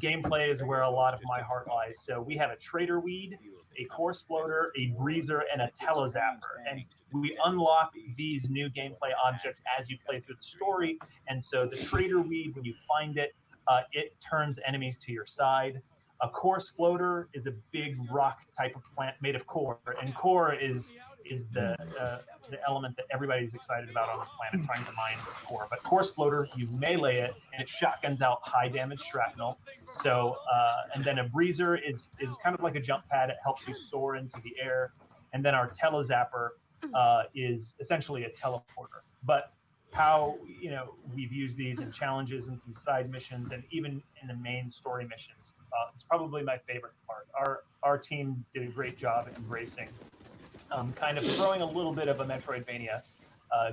gameplay is where a lot of my heart lies. So we have a Trader Weed, a Core Exploder, a Breezer, and a Telezapper. And we unlock these new gameplay objects as you play through the story. And so the Trader Weed, when you find it, it turns enemies to your side. A Core Exploder is a big rock type of plant made of core, and core is the element that everybody's excited about on this planet, trying to mine core. But Core Exploder, you melee it, and it shotguns out high damage shrapnel. So, and then a Breezer is kind of like a jump pad. It helps you soar into the air. And then our Telezapper is essentially a teleporter. But how we've used these in challenges and some side missions, and even in the main story missions, it's probably my favorite part. Our team did a great job embracing kind of throwing a little bit of a Metroidvania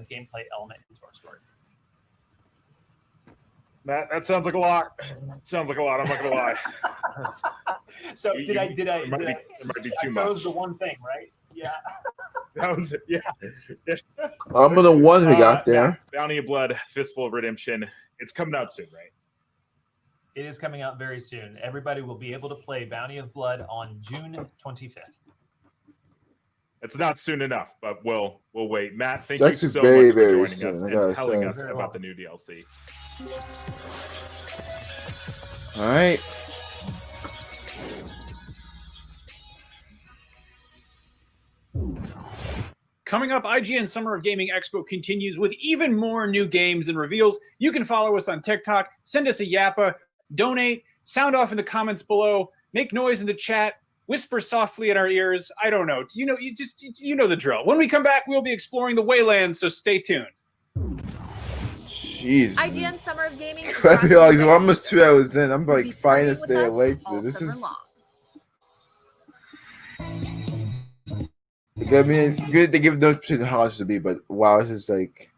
gameplay element into our story. Matt, that sounds like a lot. Sounds like a lot. I'm not gonna lie. So did I? It might be too That much. was the one thing, right? Yeah. That was it. Yeah. I'm the one who got there. Matt, Bounty of Blood, Fistful of Redemption. It's coming out soon, right? It is coming out very soon. Everybody will be able to play Bounty of Blood on June 25th. It's not soon enough, but we'll wait. Matt, thank It's you so very, much for very joining soon, us I and gotta telling say. us about the new DLC. All right. Coming up, IGN Summer of Gaming Expo continues with even more new games and reveals. You can follow us on TikTok, send us a yappa, donate, sound off in the comments below, make noise in the chat, whisper softly in our ears. I don't know. You know the drill. When we come back, we'll be exploring the Waylands, so stay tuned. Jeez. IGN Summer of Gaming. We're almost 2 hours in. I'm like finest day late. This is. I mean, good. They give no particular how much to be, but wow, this is like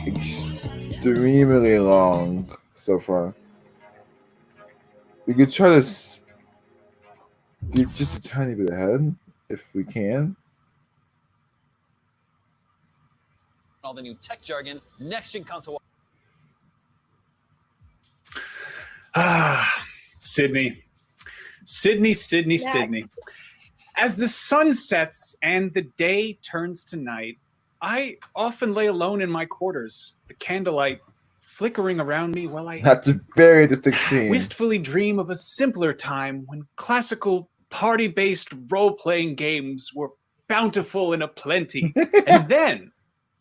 extremely long so far. We could try to skip just a tiny bit ahead if we can. All the new tech jargon, next-gen console. Sydney. Yeah. As the sun sets and the day turns to night, I often lay alone in my quarters, the candlelight flickering around me while I That's a very distinct scene. wistfully dream of a simpler time when classical party-based role-playing games were bountiful and aplenty. And then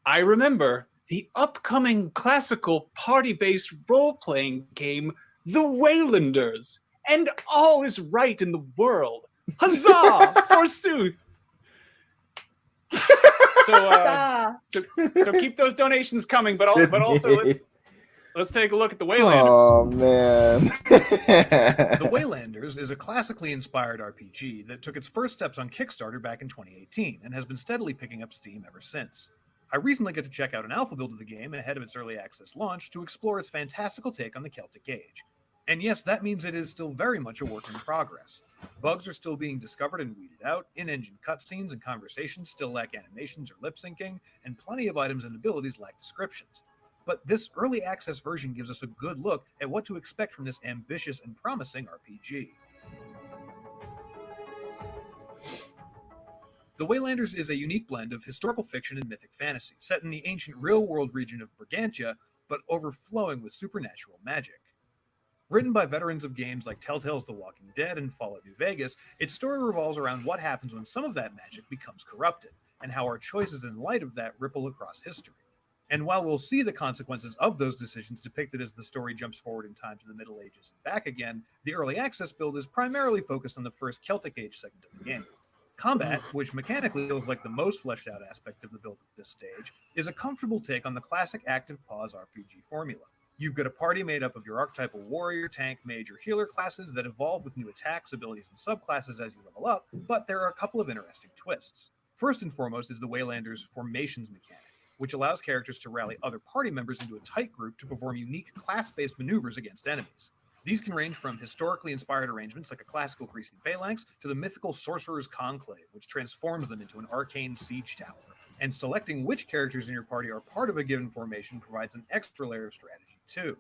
I remember the upcoming classical party-based role-playing game, The Waylanders, and all is right in the world. Huzzah, forsooth! So keep those donations coming, but also let's take a look at the Waylanders. Oh man. The Waylanders is a classically inspired RPG that took its first steps on Kickstarter back in 2018 and has been steadily picking up steam ever since. I recently got to check out an alpha build of the game ahead of its early access launch to explore its fantastical take on the Celtic Age. And yes, that means it is still very much a work in progress. Bugs are still being discovered and weeded out, in-engine cutscenes and conversations still lack animations or lip syncing, and plenty of items and abilities lack descriptions. But this early access version gives us a good look at what to expect from this ambitious and promising RPG. The Waylanders is a unique blend of historical fiction and mythic fantasy, set in the ancient real-world region of Brigantia, but overflowing with supernatural magic. Written by veterans of games like Telltale's The Walking Dead and Fallout New Vegas, its story revolves around what happens when some of that magic becomes corrupted, and how our choices in light of that ripple across history. And while we'll see the consequences of those decisions depicted as the story jumps forward in time to the Middle Ages and back again, the early access build is primarily focused on the first Celtic Age segment of the game. Combat, which mechanically feels like the most fleshed out aspect of the build at this stage, is a comfortable take on the classic active pause RPG formula. You've got a party made up of your archetypal warrior, tank, mage, or healer classes that evolve with new attacks, abilities, and subclasses as you level up, but there are a couple of interesting twists. First and foremost is the Waylanders' formations mechanic, which allows characters to rally other party members into a tight group to perform unique class-based maneuvers against enemies. These can range from historically inspired arrangements like a classical Grecian phalanx to the mythical Sorcerer's Conclave, which transforms them into an arcane siege tower. And selecting which characters in your party are part of a given formation provides an extra layer of strategy, too.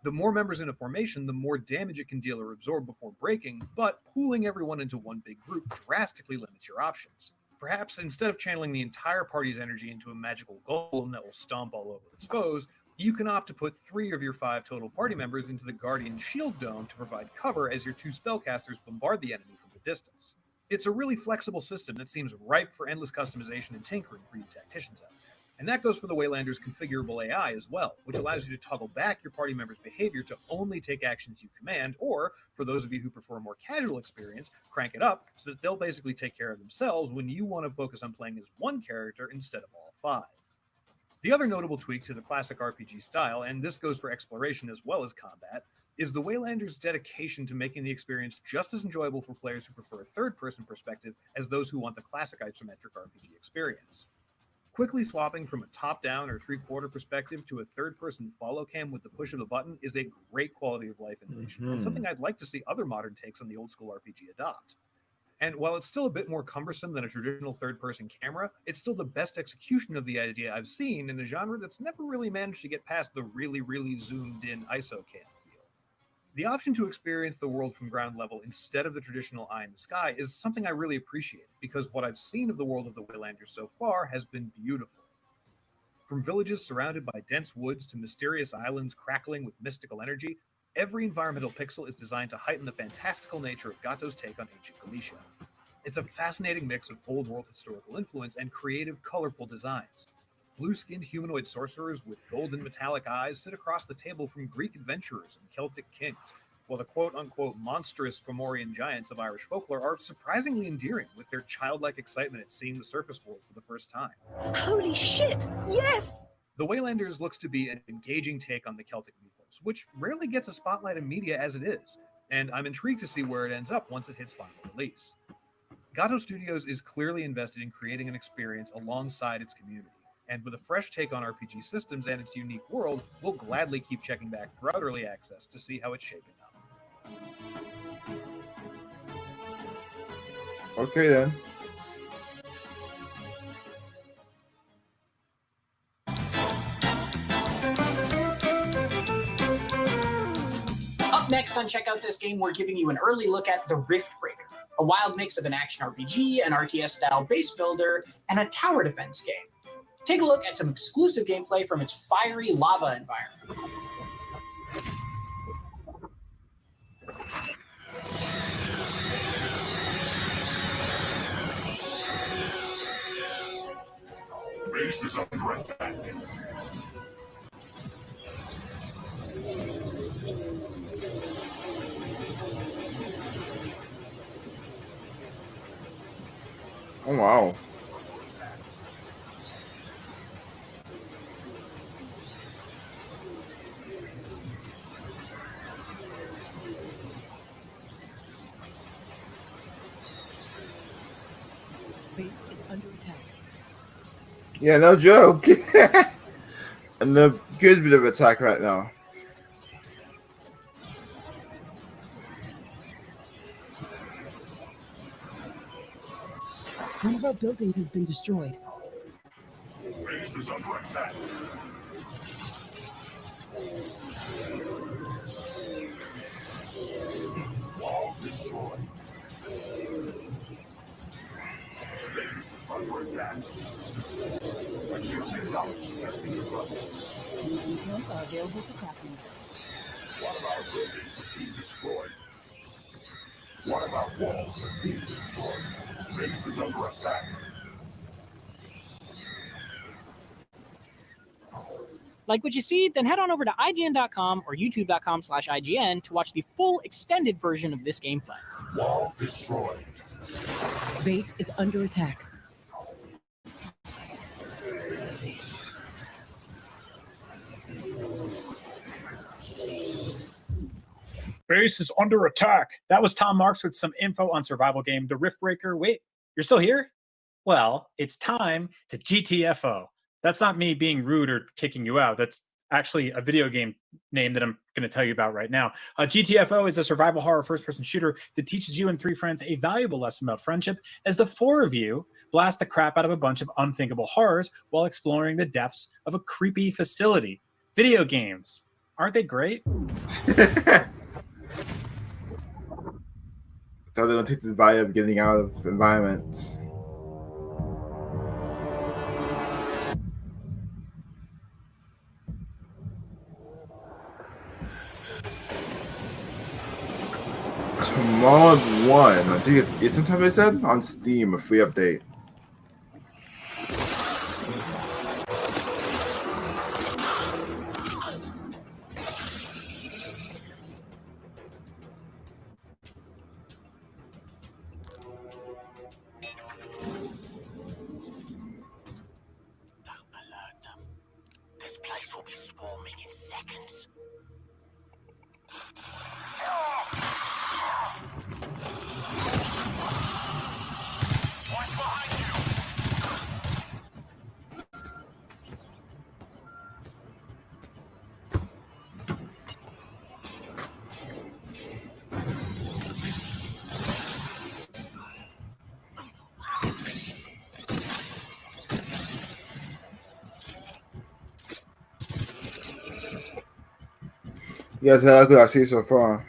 The more members in a formation, the more damage it can deal or absorb before breaking, but pooling everyone into one big group drastically limits your options. Perhaps instead of channeling the entire party's energy into a magical golem that will stomp all over its foes, you can opt to put 3 of your 5 total party members into the Guardian Shield Dome to provide cover as your 2 spellcasters bombard the enemy from the distance. It's a really flexible system that seems ripe for endless customization and tinkering for you tacticians out there. And that goes for the Waylanders' configurable AI as well, which allows you to toggle back your party members' behavior to only take actions you command, or, for those of you who prefer a more casual experience, crank it up so that they'll basically take care of themselves when you want to focus on playing as one character instead of all 5. The other notable tweak to the classic RPG style, and this goes for exploration as well as combat, is the Waylanders' dedication to making the experience just as enjoyable for players who prefer a third-person perspective as those who want the classic isometric RPG experience. Quickly swapping from a top-down or three-quarter perspective to a third-person follow cam with the push of a button is a great quality of life innovation, and something I'd like to see other modern takes on the old-school RPG adopt. And while it's still a bit more cumbersome than a traditional third-person camera, it's still the best execution of the idea I've seen in a genre that's never really managed to get past the really, really zoomed-in ISO cam feel. The option to experience the world from ground level instead of the traditional eye in the sky is something I really appreciate, because what I've seen of the world of the Waylanders so far has been beautiful. From villages surrounded by dense woods to mysterious islands crackling with mystical energy, every environmental pixel is designed to heighten the fantastical nature of Gato's take on ancient Galicia. It's a fascinating mix of old world historical influence and creative, colorful designs. Blue-skinned humanoid sorcerers with golden metallic eyes sit across the table from Greek adventurers and Celtic kings, while the quote-unquote monstrous Fomorian giants of Irish folklore are surprisingly endearing with their childlike excitement at seeing the surface world for the first time. Holy shit! Yes! The Waylanders looks to be an engaging take on the Celtic mythos, which rarely gets a spotlight in media as it is, and I'm intrigued to see where it ends up once it hits final release. Gato Studios is clearly invested in creating an experience alongside its community, and with a fresh take on RPG systems and its unique world, we'll gladly keep checking back throughout early access to see how it's shaping up. Okay then. Up next on Check Out This Game, we're giving you an early look at The Rift Breaker, a wild mix of an action RPG, an RTS-style base builder, and a tower defense game. Take a look at some exclusive gameplay from its fiery lava environment. Base is under attack. Oh wow. Base is under Yeah, no joke. And a good bit of attack right now. One of our buildings has been destroyed. Base is under attack. Wall destroyed. Base is under attack. A new technology has been developed. New details are available for crafting. One of our buildings is being destroyed. One of our walls is being destroyed. Base is under attack. Like what you see? Then head on over to IGN.com or YouTube.com/IGN to watch the full extended version of this gameplay. Wall destroyed. Base is under attack. Base is under attack. That was Tom Marks with some info on survival game The Riftbreaker. Wait, you're still here? Well, it's time to GTFO. That's not me being rude or kicking you out. That's actually a video game name that I'm going to tell you about right now. GTFO is a survival horror first-person shooter that teaches you and three friends a valuable lesson about friendship as the four of you blast the crap out of a bunch of unthinkable horrors while exploring the depths of a creepy facility. Video games. Aren't they great? So they don't take the value of getting out of environments. Tomorrow at 1, I think it's Eastern time they said, on Steam, a free update. This place will be swarming in seconds. Yes, how good I see so far.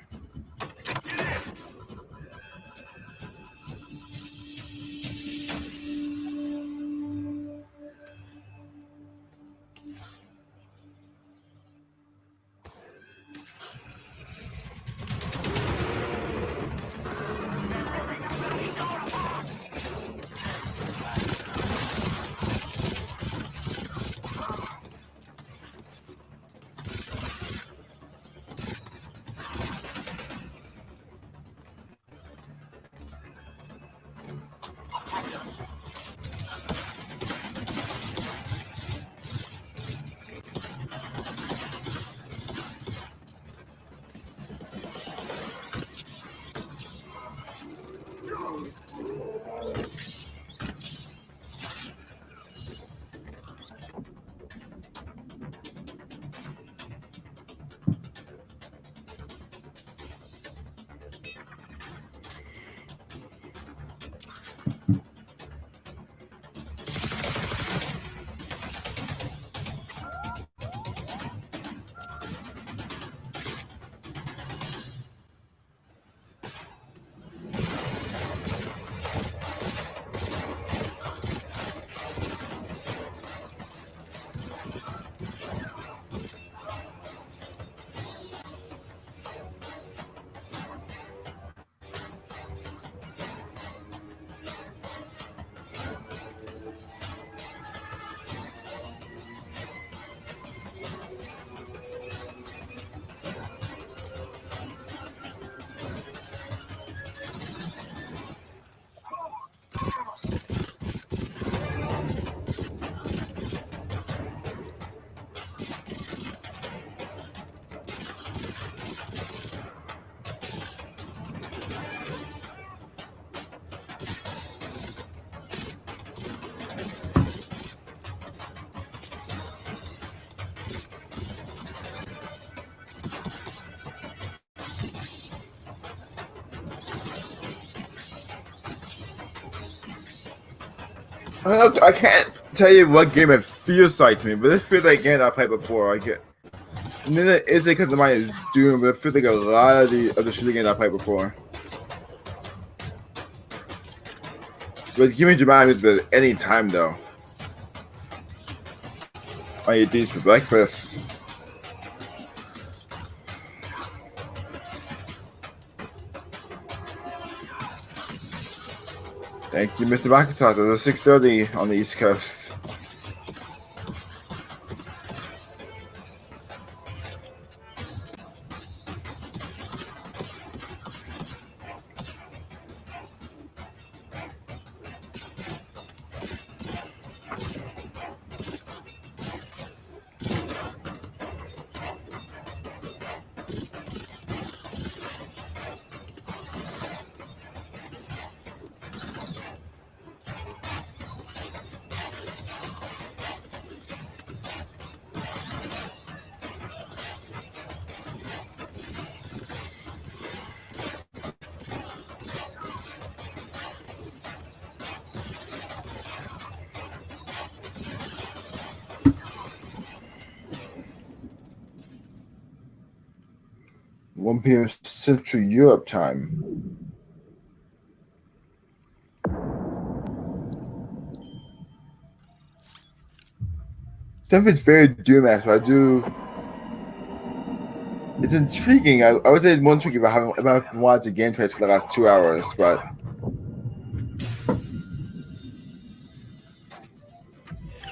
I can't tell you what game it feels like to me, but it feels like a game I played before. And then it is because of mine is Doom, but it feels like a lot of the shooting games I played before. But give me Jemima at any time though. I eat these for breakfast. Thank you, Mr. Macintosh. It's 6:30 on the East Coast. One p.m. Central Europe time. Stuff is very Doom-esque, so I do. It's intriguing. I would say it's more intriguing if I haven't watched the gameplay for the last 2 hours, but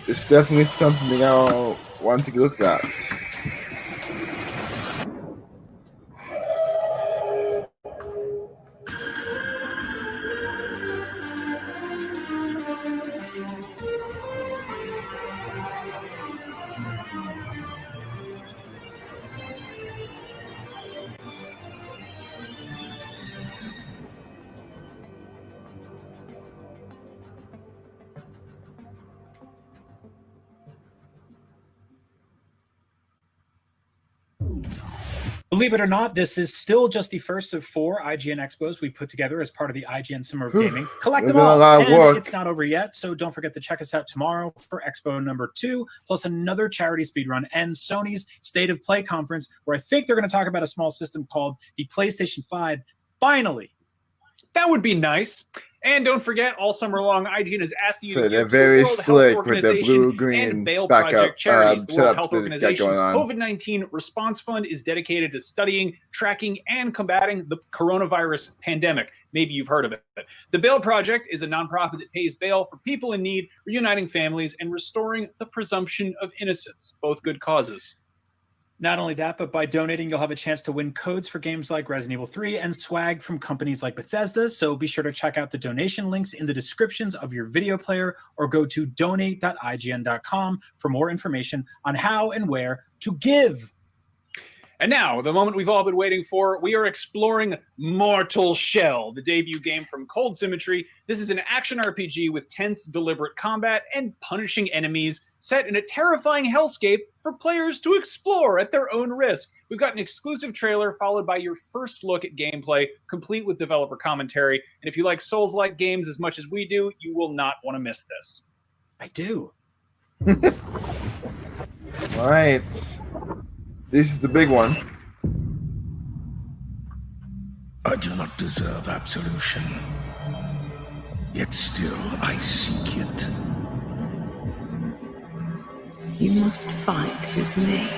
it's definitely something I want to look at. Believe it or not, this is still just the first of 4 IGN Expos we put together as part of the IGN Summer of Gaming. Collect them all, and it's not over yet, so don't forget to check us out tomorrow for Expo number 2, plus another charity speedrun and Sony's State of Play conference, where I think they're going to talk about a small system called the PlayStation 5. Finally! That would be nice. And don't forget, all summer long, IGN is asking you So to they're give very to the World slick Health with the Organization blue-green and Bail backup Project charities. The World setups Health that got Organization's going on. COVID-19 Response Fund is dedicated to studying, tracking, and combating the coronavirus pandemic. Maybe you've heard of it. The Bail Project is a nonprofit that pays bail for people in need, reuniting families, and restoring the presumption of innocence. Both good causes. Not only that, but by donating, you'll have a chance to win codes for games like Resident Evil 3 and swag from companies like Bethesda. So be sure to check out the donation links in the descriptions of your video player or go to donate.ign.com for more information on how and where to give. And now, the moment we've all been waiting for, we are exploring Mortal Shell, the debut game from Cold Symmetry. This is an action RPG with tense, deliberate combat and punishing enemies set in a terrifying hellscape for players to explore at their own risk. We've got an exclusive trailer followed by your first look at gameplay, complete with developer commentary. And if you like Souls-like games as much as we do, you will not want to miss this. I do. All right. This is the big one. I do not deserve absolution, yet still I seek it. You must find his name.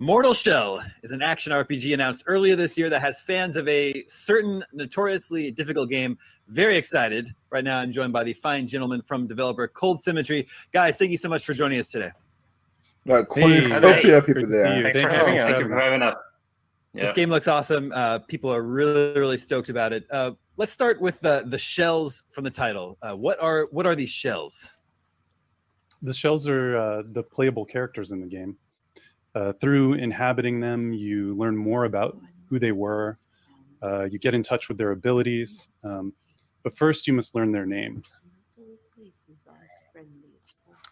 Mortal Shell is an action RPG announced earlier this year that has fans of a certain notoriously difficult game very excited. Right now, I'm joined by the fine gentleman from developer Cold Symmetry. Guys, thank you so much for joining us today. Cornucopia people there. Thanks for having us. Thank you for having us. This game looks awesome. People are really stoked about it. Let's start with the shells from the title. What are these shells? The shells are the playable characters in the game. Through inhabiting them, you learn more about who they were. You get in touch with their abilities. But first, you must learn their names.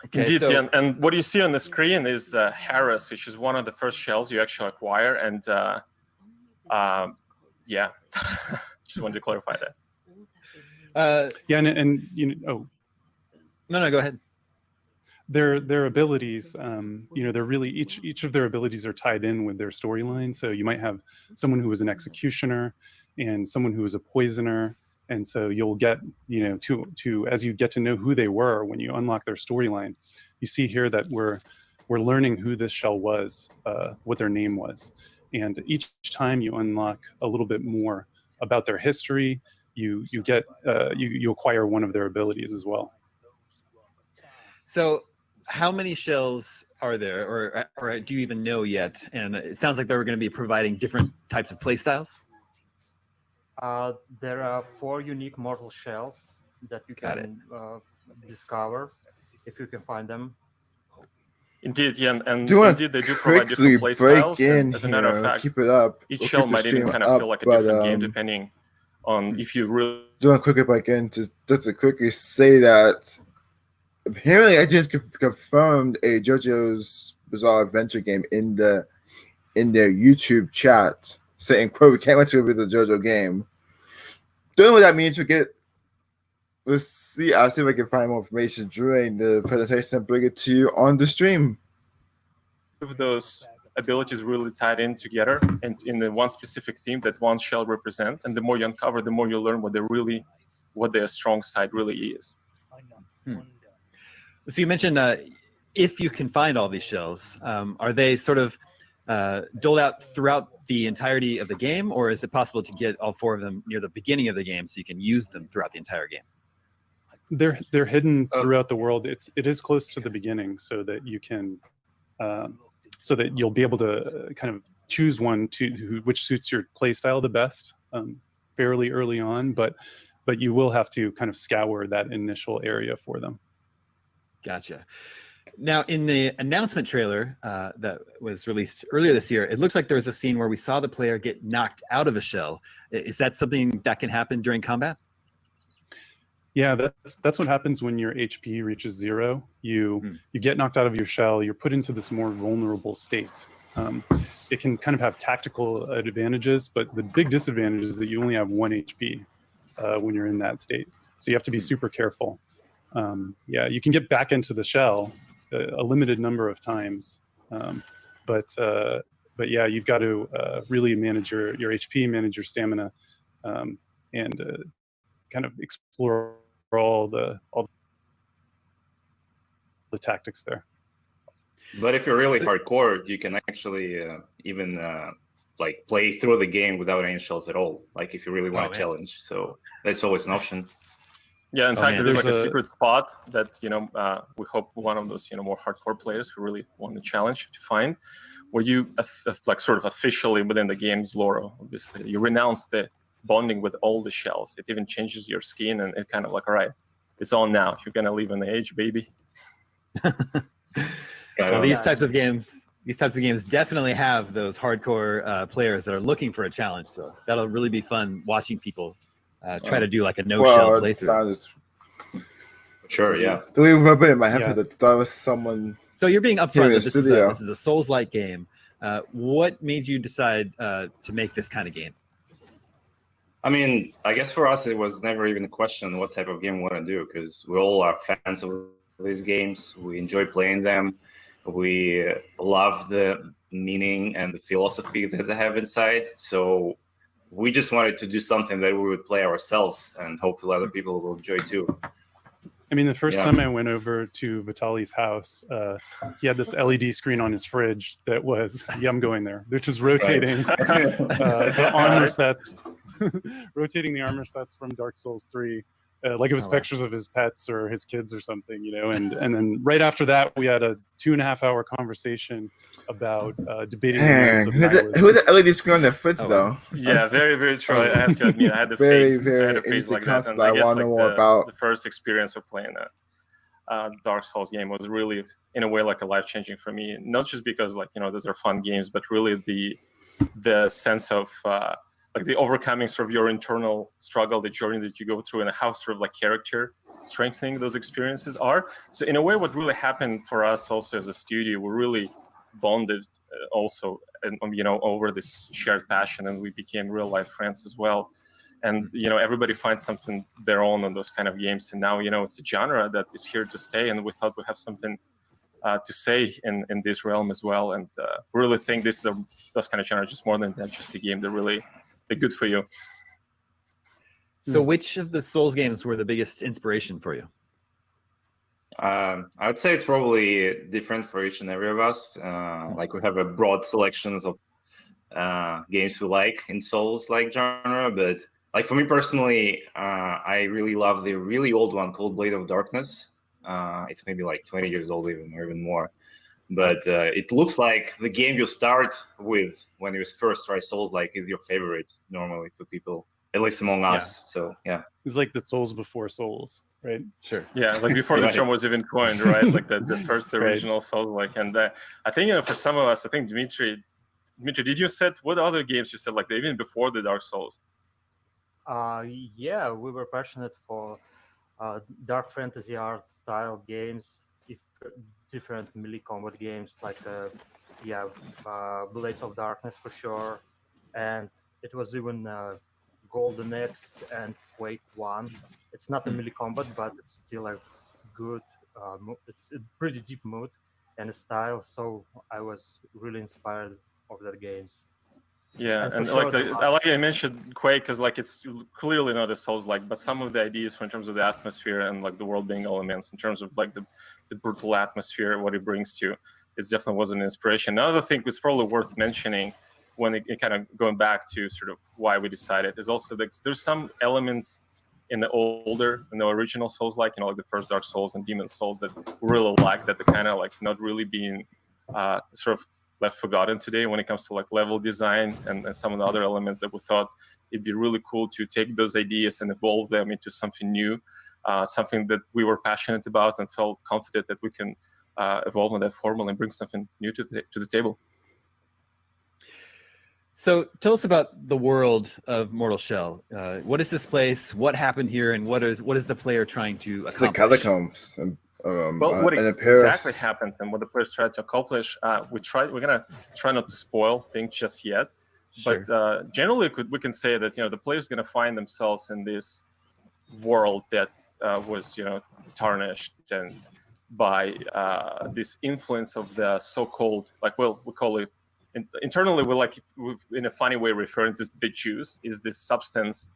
Okay, indeed, so, and what you see on the screen is Harris, which is one of the first shells you actually acquire. And yeah, just wanted to clarify that. Yeah, and you know, no, go ahead. Their abilities, they're really each of their abilities are tied in with their storyline. So you might have someone who was an executioner and someone who was a poisoner, and so you'll get to as you get to know who they were when you unlock their storyline. You see here that we're learning who this shell was, what their name was, and each time you unlock a little bit more about their history, you acquire one of their abilities as well. So how many shells are there, or do you even know yet? And it sounds like they were going to be providing different types of play styles. There are 4 unique mortal shells that you can discover if you can find them. Indeed, yeah, and indeed they do provide different play styles. As a matter of fact, keep it up. Each shell might even kind of feel like a different game depending on if you really. Doing quickly break in just to quickly say that. Apparently, I just confirmed a JoJo's Bizarre Adventure game in their YouTube chat, saying, "quote We can't wait to review the JoJo game." Don't know what that means. Let's see. I'll see if I can find more information during the presentation and bring it to you on the stream. Of those abilities really tied in together and in the one specific theme that one shell represent, and the more you uncover, the more you learn what their strong side really is. So you mentioned if you can find all these shells, are they sort of doled out throughout the entirety of the game, or is it possible to get all 4 of them near the beginning of the game so you can use them throughout the entire game? They're hidden throughout the world. It is close to the beginning, so that you can, so that you'll be able to kind of choose one which suits your play style the best fairly early on. But you will have to kind of scour that initial area for them. Gotcha. Now, in the announcement trailer that was released earlier this year, it looks like there was a scene where we saw the player get knocked out of a shell. Is that something that can happen during combat? Yeah, that's what happens when your HP reaches 0. You get knocked out of your shell. You're put into this more vulnerable state. It can kind of have tactical advantages, but the big disadvantage is that you only have 1 HP when you're in that state. So you have to be super careful. Yeah, you can get back into the shell a limited number of times, but yeah, you've got to really manage your HP, manage your stamina, and kind of explore all the tactics there. But if you're really hardcore, you can actually even like play through the game without any shells at all. Like if you really want a challenge, so that's always an option. Yeah, in fact, there's like a secret spot that we hope one of those more hardcore players who really want the challenge to find, where you like sort of officially within the game's lore, obviously, you renounce the bonding with all the shells. It even changes your skin, and it kind of like, all right, it's on now. You're gonna live in the age, baby. Well, these types of games definitely have those hardcore players that are looking for a challenge. So that'll really be fun watching people try to do like a no-shell playthrough. Sure, yeah. The way we in my head that there was someone. So you're being upfront that this is a Souls-like game. What made you decide to make this kind of game? I mean, I guess for us, it was never even a question what type of game we want to do, because we all are fans of these games. We enjoy playing them. We love the meaning and the philosophy that they have inside. So we just wanted to do something that we would play ourselves, and hopefully other people will enjoy too. I mean, the first time I went over to Vitaly's house, he had this LED screen on his fridge that was, I'm going there, which is rotating the armor sets, rotating the armor sets from Dark Souls 3. Like it was pictures of his pets or his kids or something, and then right after that, we had a 2.5-hour conversation about debating the merits of nihilism. Who the LED screen on their foots, though? Yeah, very, very true. I have to admit, I had a very, face, very I had a face interesting like that, concept and I I guess want to like know more about. the first experience of playing a Dark Souls game was really, in a way, like a life changing for me. Not just because those are fun games, but really the sense of like the overcoming sort of your internal struggle, the journey that you go through, and how sort of like character strengthening those experiences are. So in a way, what really happened for us also as a studio, we really bonded also, and over this shared passion, and we became real life friends as well. And everybody finds something their own on those kind of games. And now it's a genre that is here to stay, and we thought we have something to say in this realm as well. And really think this is those kind of genre just more than just a game. They're good for you. So which of the Souls games were the biggest inspiration for you? I would say it's probably different for each and every of us. Like we have a broad selections of games we like in Souls-like genre, but like for me personally, I really love the really old one called Blade of Darkness. It's maybe like 20 years old or even more. But it looks like the game you start with when you first try Souls like is your favorite normally for people, at least among us. So yeah, it's like the Souls before Souls, right? Sure. Yeah, like before the term was even coined, right? Like the first original Souls like, and I think for some of us, I think Dmitry, did you set what other games you said like even before the Dark Souls? Yeah, we were passionate for dark fantasy art style games, different melee combat games like Blades of Darkness for sure, and it was even Golden Axe and Quake 1. It's not a melee combat, but it's still a good, it's a pretty deep mood and a style. So I was really inspired of that games. Yeah, and like I like I mentioned Quake because like it's clearly not a Souls-like, but some of the ideas in terms of the atmosphere and like the world being elements, in terms of like the brutal atmosphere, what it brings to, it definitely was an inspiration. Another thing was probably worth mentioning when it kind of going back to sort of why we decided is also that there's some elements in the original Souls-like, like the first Dark Souls and Demon Souls that we really like that they're kind of like not really being sort of left forgotten today when it comes to like level design and some of the other elements that we thought it'd be really cool to take those ideas and evolve them into something new, something that we were passionate about and felt confident that we can evolve in that formula and bring something new to the table. So tell us about the world of Mortal Shell. What is this place? What happened here? And what is the player trying to accomplish? The catacombs. And, well, what exactly happened and what the players tried to accomplish, we're gonna try not to spoil things just yet. Sure. But generally, we can say that the player's gonna find themselves in this world that was tarnished and by this influence of the so-called we call it internally we're in a funny way referring to the juice is this substance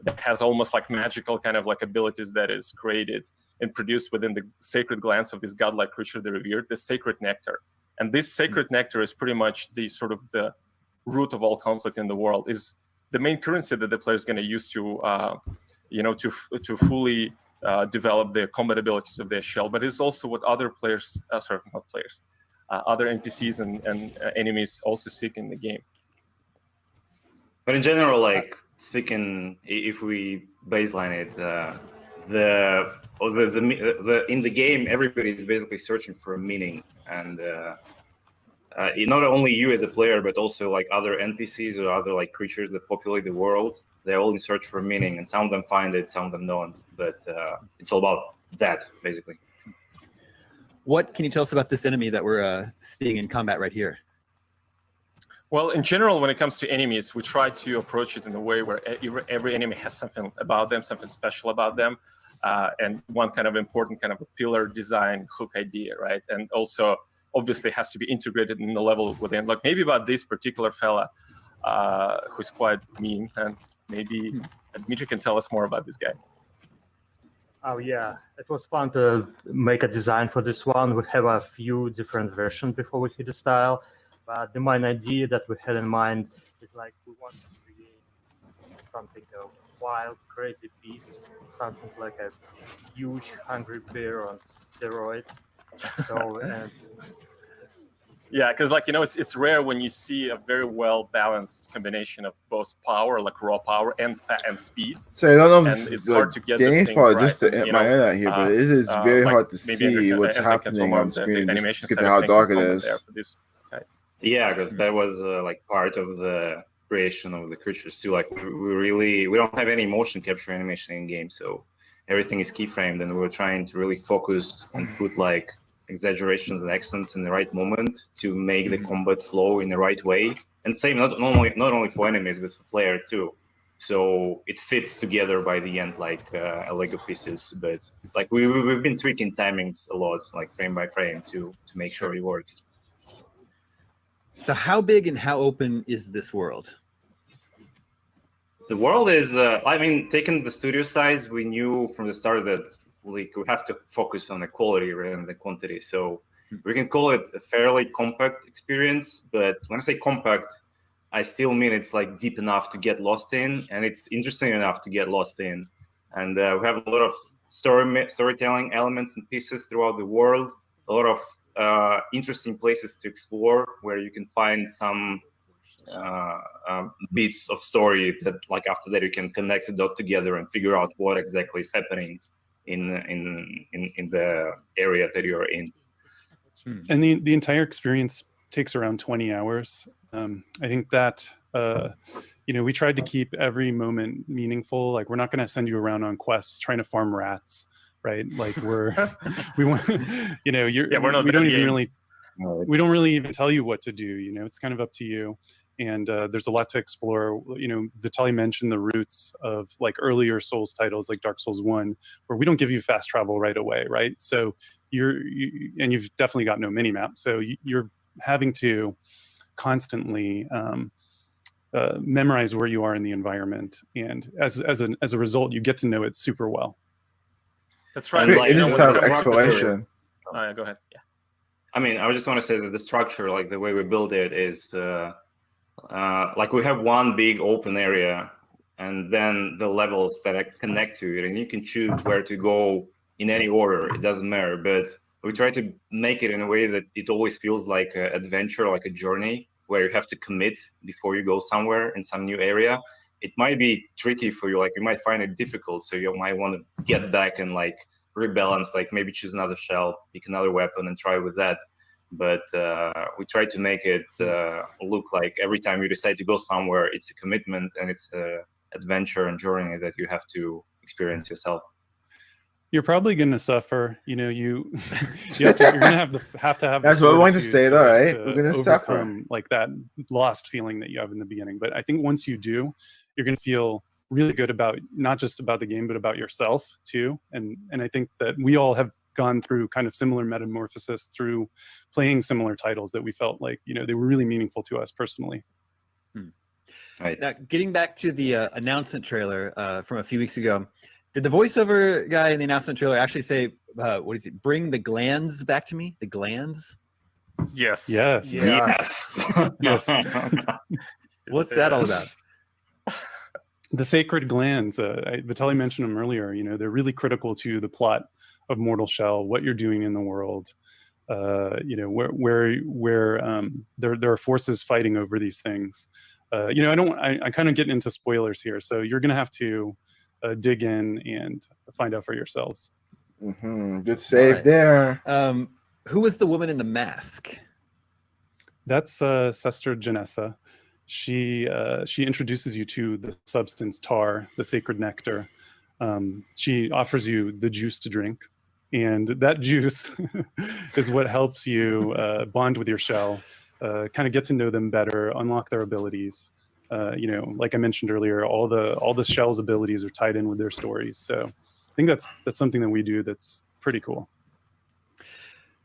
that has almost like magical kind of like abilities that is created and produced within the sacred glands of this godlike creature they revered, the sacred nectar. And this sacred nectar is pretty much the sort of the root of all conflict in the world, is the main currency that the player is going to use to to fully develop the combat abilities of their shell. But it's also what other players, other NPCs and enemies also seek in the game. But in general, like speaking, if we baseline it, in the game, everybody is basically searching for a meaning, and not only you as a player, but also like other NPCs or other like creatures that populate the world. They're all in search for meaning, and some of them find it, some of them don't. But it's all about that, basically. What can you tell us about this enemy that we're seeing in combat right here? Well, in general, when it comes to enemies, we try to approach it in a way where every enemy has something about them, something special about them. And one kind of important kind of a pillar design hook idea, right? And also obviously has to be integrated in the level within. Like maybe about this particular fella who's quite mean, and maybe Dmitry can tell us more about this guy. Oh yeah, it was fun to make a design for this one. We have a few different versions before we hit the style, but the main idea that we had in mind is like we want to create something wild, crazy beast, something like a huge, hungry bear on steroids. So and Yeah, because like it's rare when you see a very well balanced combination of both power, like raw power, and fat and speed. So I don't know if And this it's is hard like to get Danny's those things fault, right. just to And, my internet here, but it is very like hard to maybe see what's Andijack can happening talk on about the screen animation just because side of of how things dark and it comment is. there for this. Okay. Yeah, because that was like part of the creation of the creatures too. Like we don't have any motion capture animation in game, so everything is keyframed, and we were trying to really focus and put like exaggerations and accents in the right moment to make the combat flow in the right way. And same not only for enemies but for player too. So it fits together by the end like Lego pieces. But like we've been tweaking timings a lot, like frame by frame, to make sure it works. So how big and how open is this world? The world is, I mean, taking the studio size, we knew from the start that we have to focus on the quality rather than the quantity. So we can call it a fairly compact experience, but when I say compact, I still mean it's like deep enough to get lost in, and it's interesting enough to get lost in. And we have a lot of storytelling elements and pieces throughout the world, a lot of interesting places to explore where you can find some bits of story that like after that you can connect the dot together and figure out what exactly is happening in the area that you're in. And the entire experience takes around 20 hours. I think that we tried to keep every moment meaningful. Like we're not going to send you around on quests trying to farm rats, right? Like we want we don't really even tell you what to do. It's kind of up to you. And there's a lot to explore. Vitaly mentioned the roots of like earlier Souls titles like Dark Souls 1, where we don't give you fast travel right away, right? So you've definitely got no mini map. So you're having to constantly memorize where you are in the environment, and as a result, you get to know it super well. That's right. It is type of exploration. Go ahead. Yeah. I mean, I just want to say that the structure, like the way we build it, is like we have one big open area, and then the levels that connect to it, and you can choose where to go in any order. It doesn't matter, but we try to make it in a way that it always feels like an adventure, like a journey, where you have to commit before you go somewhere in some new area. It might be tricky for you, like you might find it difficult, so you might want to get back and like rebalance, like maybe choose another shell, pick another weapon, and try with that. But we try to make it look like every time you decide to go somewhere, it's a commitment and it's an adventure and journey that you have to experience yourself. You're probably going to suffer. You're going to have to have. That's what I wanted to say, though, right? We're going to suffer like that lost feeling that you have in the beginning. But I think once you do, you're going to feel really good about not just about the game, but about yourself too. And I think that we all have gone through kind of similar metamorphosis through playing similar titles that we felt like they were really meaningful to us personally. Right. Now, getting back to the announcement trailer from a few weeks ago, did the voiceover guy in the announcement trailer actually say, what is it? Bring the glands back to me? The glands? Yes. Yes. Yes. Yes. What's that all about? The sacred glands. Vitaly mentioned them earlier. They're really critical to the plot of Mortal Shell, what you're doing in the world. Where there are forces fighting over these things. I kind of get into spoilers here, so you're going to have to dig in and find out for yourselves. Good save there. Who was the woman in the mask? That's Sister Janessa. She introduces you to the substance tar, the sacred nectar. She offers you the juice to drink, and that juice is what helps you bond with your shell, kind of get to know them better, unlock their abilities. Like I mentioned earlier, all the shell's abilities are tied in with their stories. So I think that's something that we do that's pretty cool.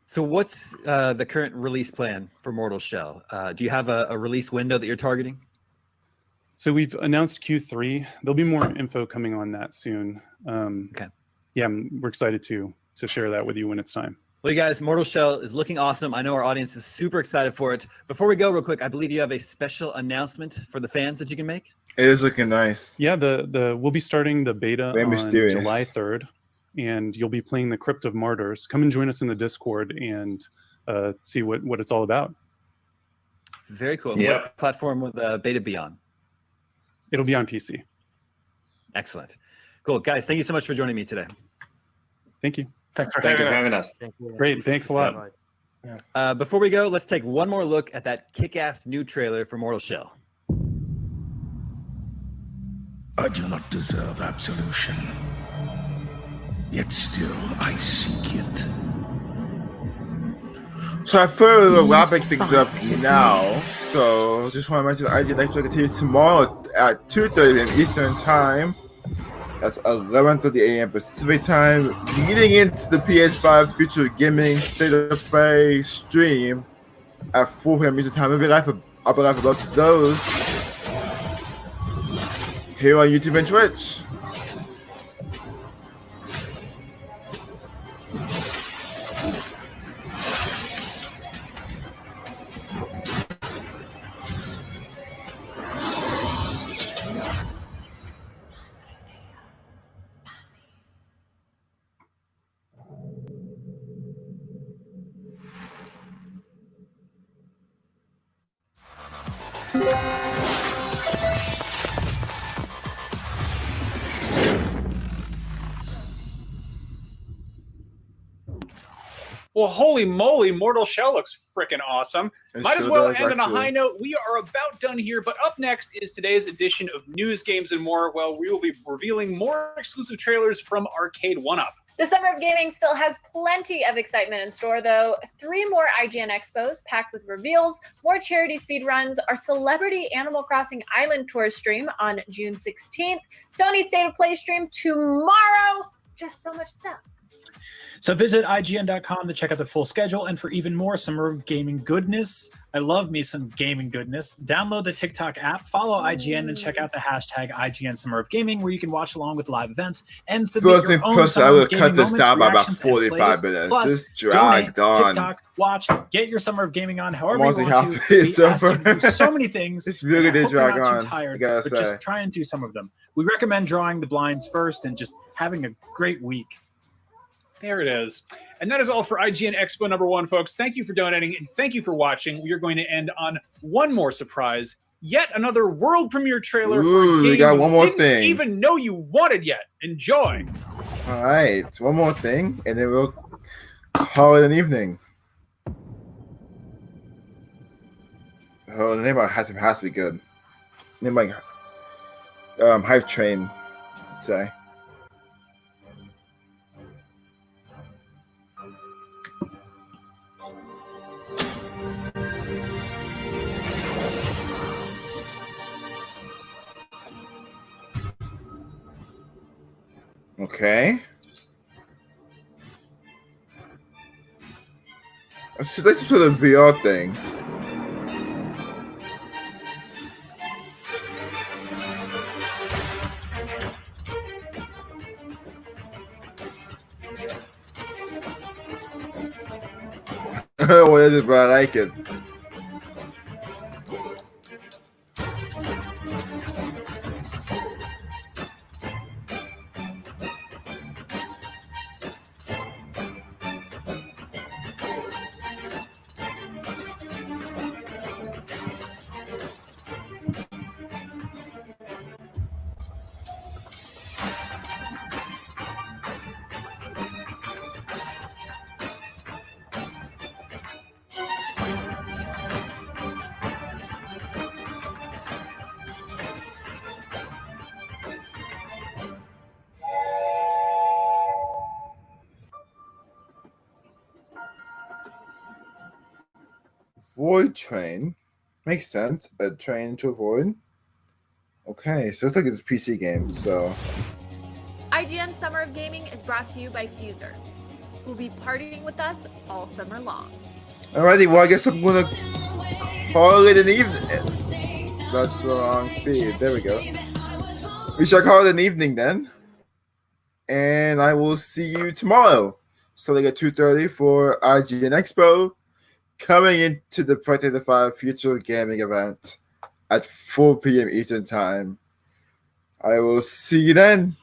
So what's the current release plan for Mortal Shell? Do you have a release window that you're targeting? So we've announced Q3. There'll be more info coming on that soon. Okay. yeah, we're excited to share that with you when it's time. Well, you guys, Mortal Shell is looking awesome. I know our audience is super excited for it. Before we go, real quick, I believe you have a special announcement for the fans that you can make. It is looking nice. Yeah, we'll be starting the beta Very on mysterious. July 3rd, and you'll be playing the Crypt of Martyrs. Come and join us in the Discord and see what it's all about. Very cool. Yep. What platform will the beta be on? It'll be on PC. Excellent. Cool. Guys, thank you so much for joining me today. Thank you. Thanks for having us. Great. Thanks a lot. Before we go, let's take one more look at that kick-ass new trailer for Mortal Shell. I do not deserve absolution. Yet still I seek it. So I feel we're wrapping things up now. So just want to mention the IGN Expo continues tomorrow at 2:30 p.m. Eastern Time. That's 11:30 a.m. Pacific Time, leading into the PS5 Future Gaming State of Play stream at 4 p.m. Eastern Time. I'll be live for both of those here on YouTube and Twitch. Well, holy moly, Mortal Shell looks freaking awesome. It Might as sure well does, end on a actually. high note. We are about done here, but up next is today's edition of News, Games, and More. Well, we will be revealing more exclusive trailers from Arcade 1-Up. The summer of gaming still has plenty of excitement in store, though. 3 more IGN Expos packed with reveals, more charity speedruns, our celebrity Animal Crossing Island Tour stream on June 16th, Sony State of Play stream tomorrow. Just so much stuff. So visit IGN.com to check out the full schedule, and for even more summer of gaming goodness, I love me some gaming goodness. Download the TikTok app, follow IGN, and check out the hashtag IGN Summer of Gaming, where you can watch along with live events and submit your own I summer would of have gaming cut this moments, down by about reactions, and 45 plays. minutes. Plus, This dragged donate, on. TikTok, watch, get your summer of gaming on however I'm you want honestly to. happy We it's ask you over. to do so many things. This really and I did hope you're drag not on, too tired, I gotta but say. just try and do some of them. We recommend drawing the blinds first and just having a great week. There it is. And that is all for IGN Expo number 1, folks. Thank you for donating, and thank you for watching. We are going to end on one more surprise. Yet another world premiere trailer for a Ooh, we game got you one more didn't thing. even know you wanted yet. Enjoy. All right, one more thing, and then we'll call it an evening. Oh, the name of it has to be good. Name like Hype Train, I'd say. Okay. Let's do the VR thing. I don't know what it is, but I like it. Void Train. Makes sense. A train to avoid. Okay, so it's like it's a PC game, so. IGN Summer of Gaming is brought to you by Fuser, who'll be partying with us all summer long. Alrighty, well, I guess I'm gonna call it an evening. That's the wrong feed. There we go. We shall call it an evening then. and I will see you tomorrow, starting at 2:30 for IGN Expo, coming into the 2025 Future Gaming event at 4 p.m. Eastern Time. I will see you then.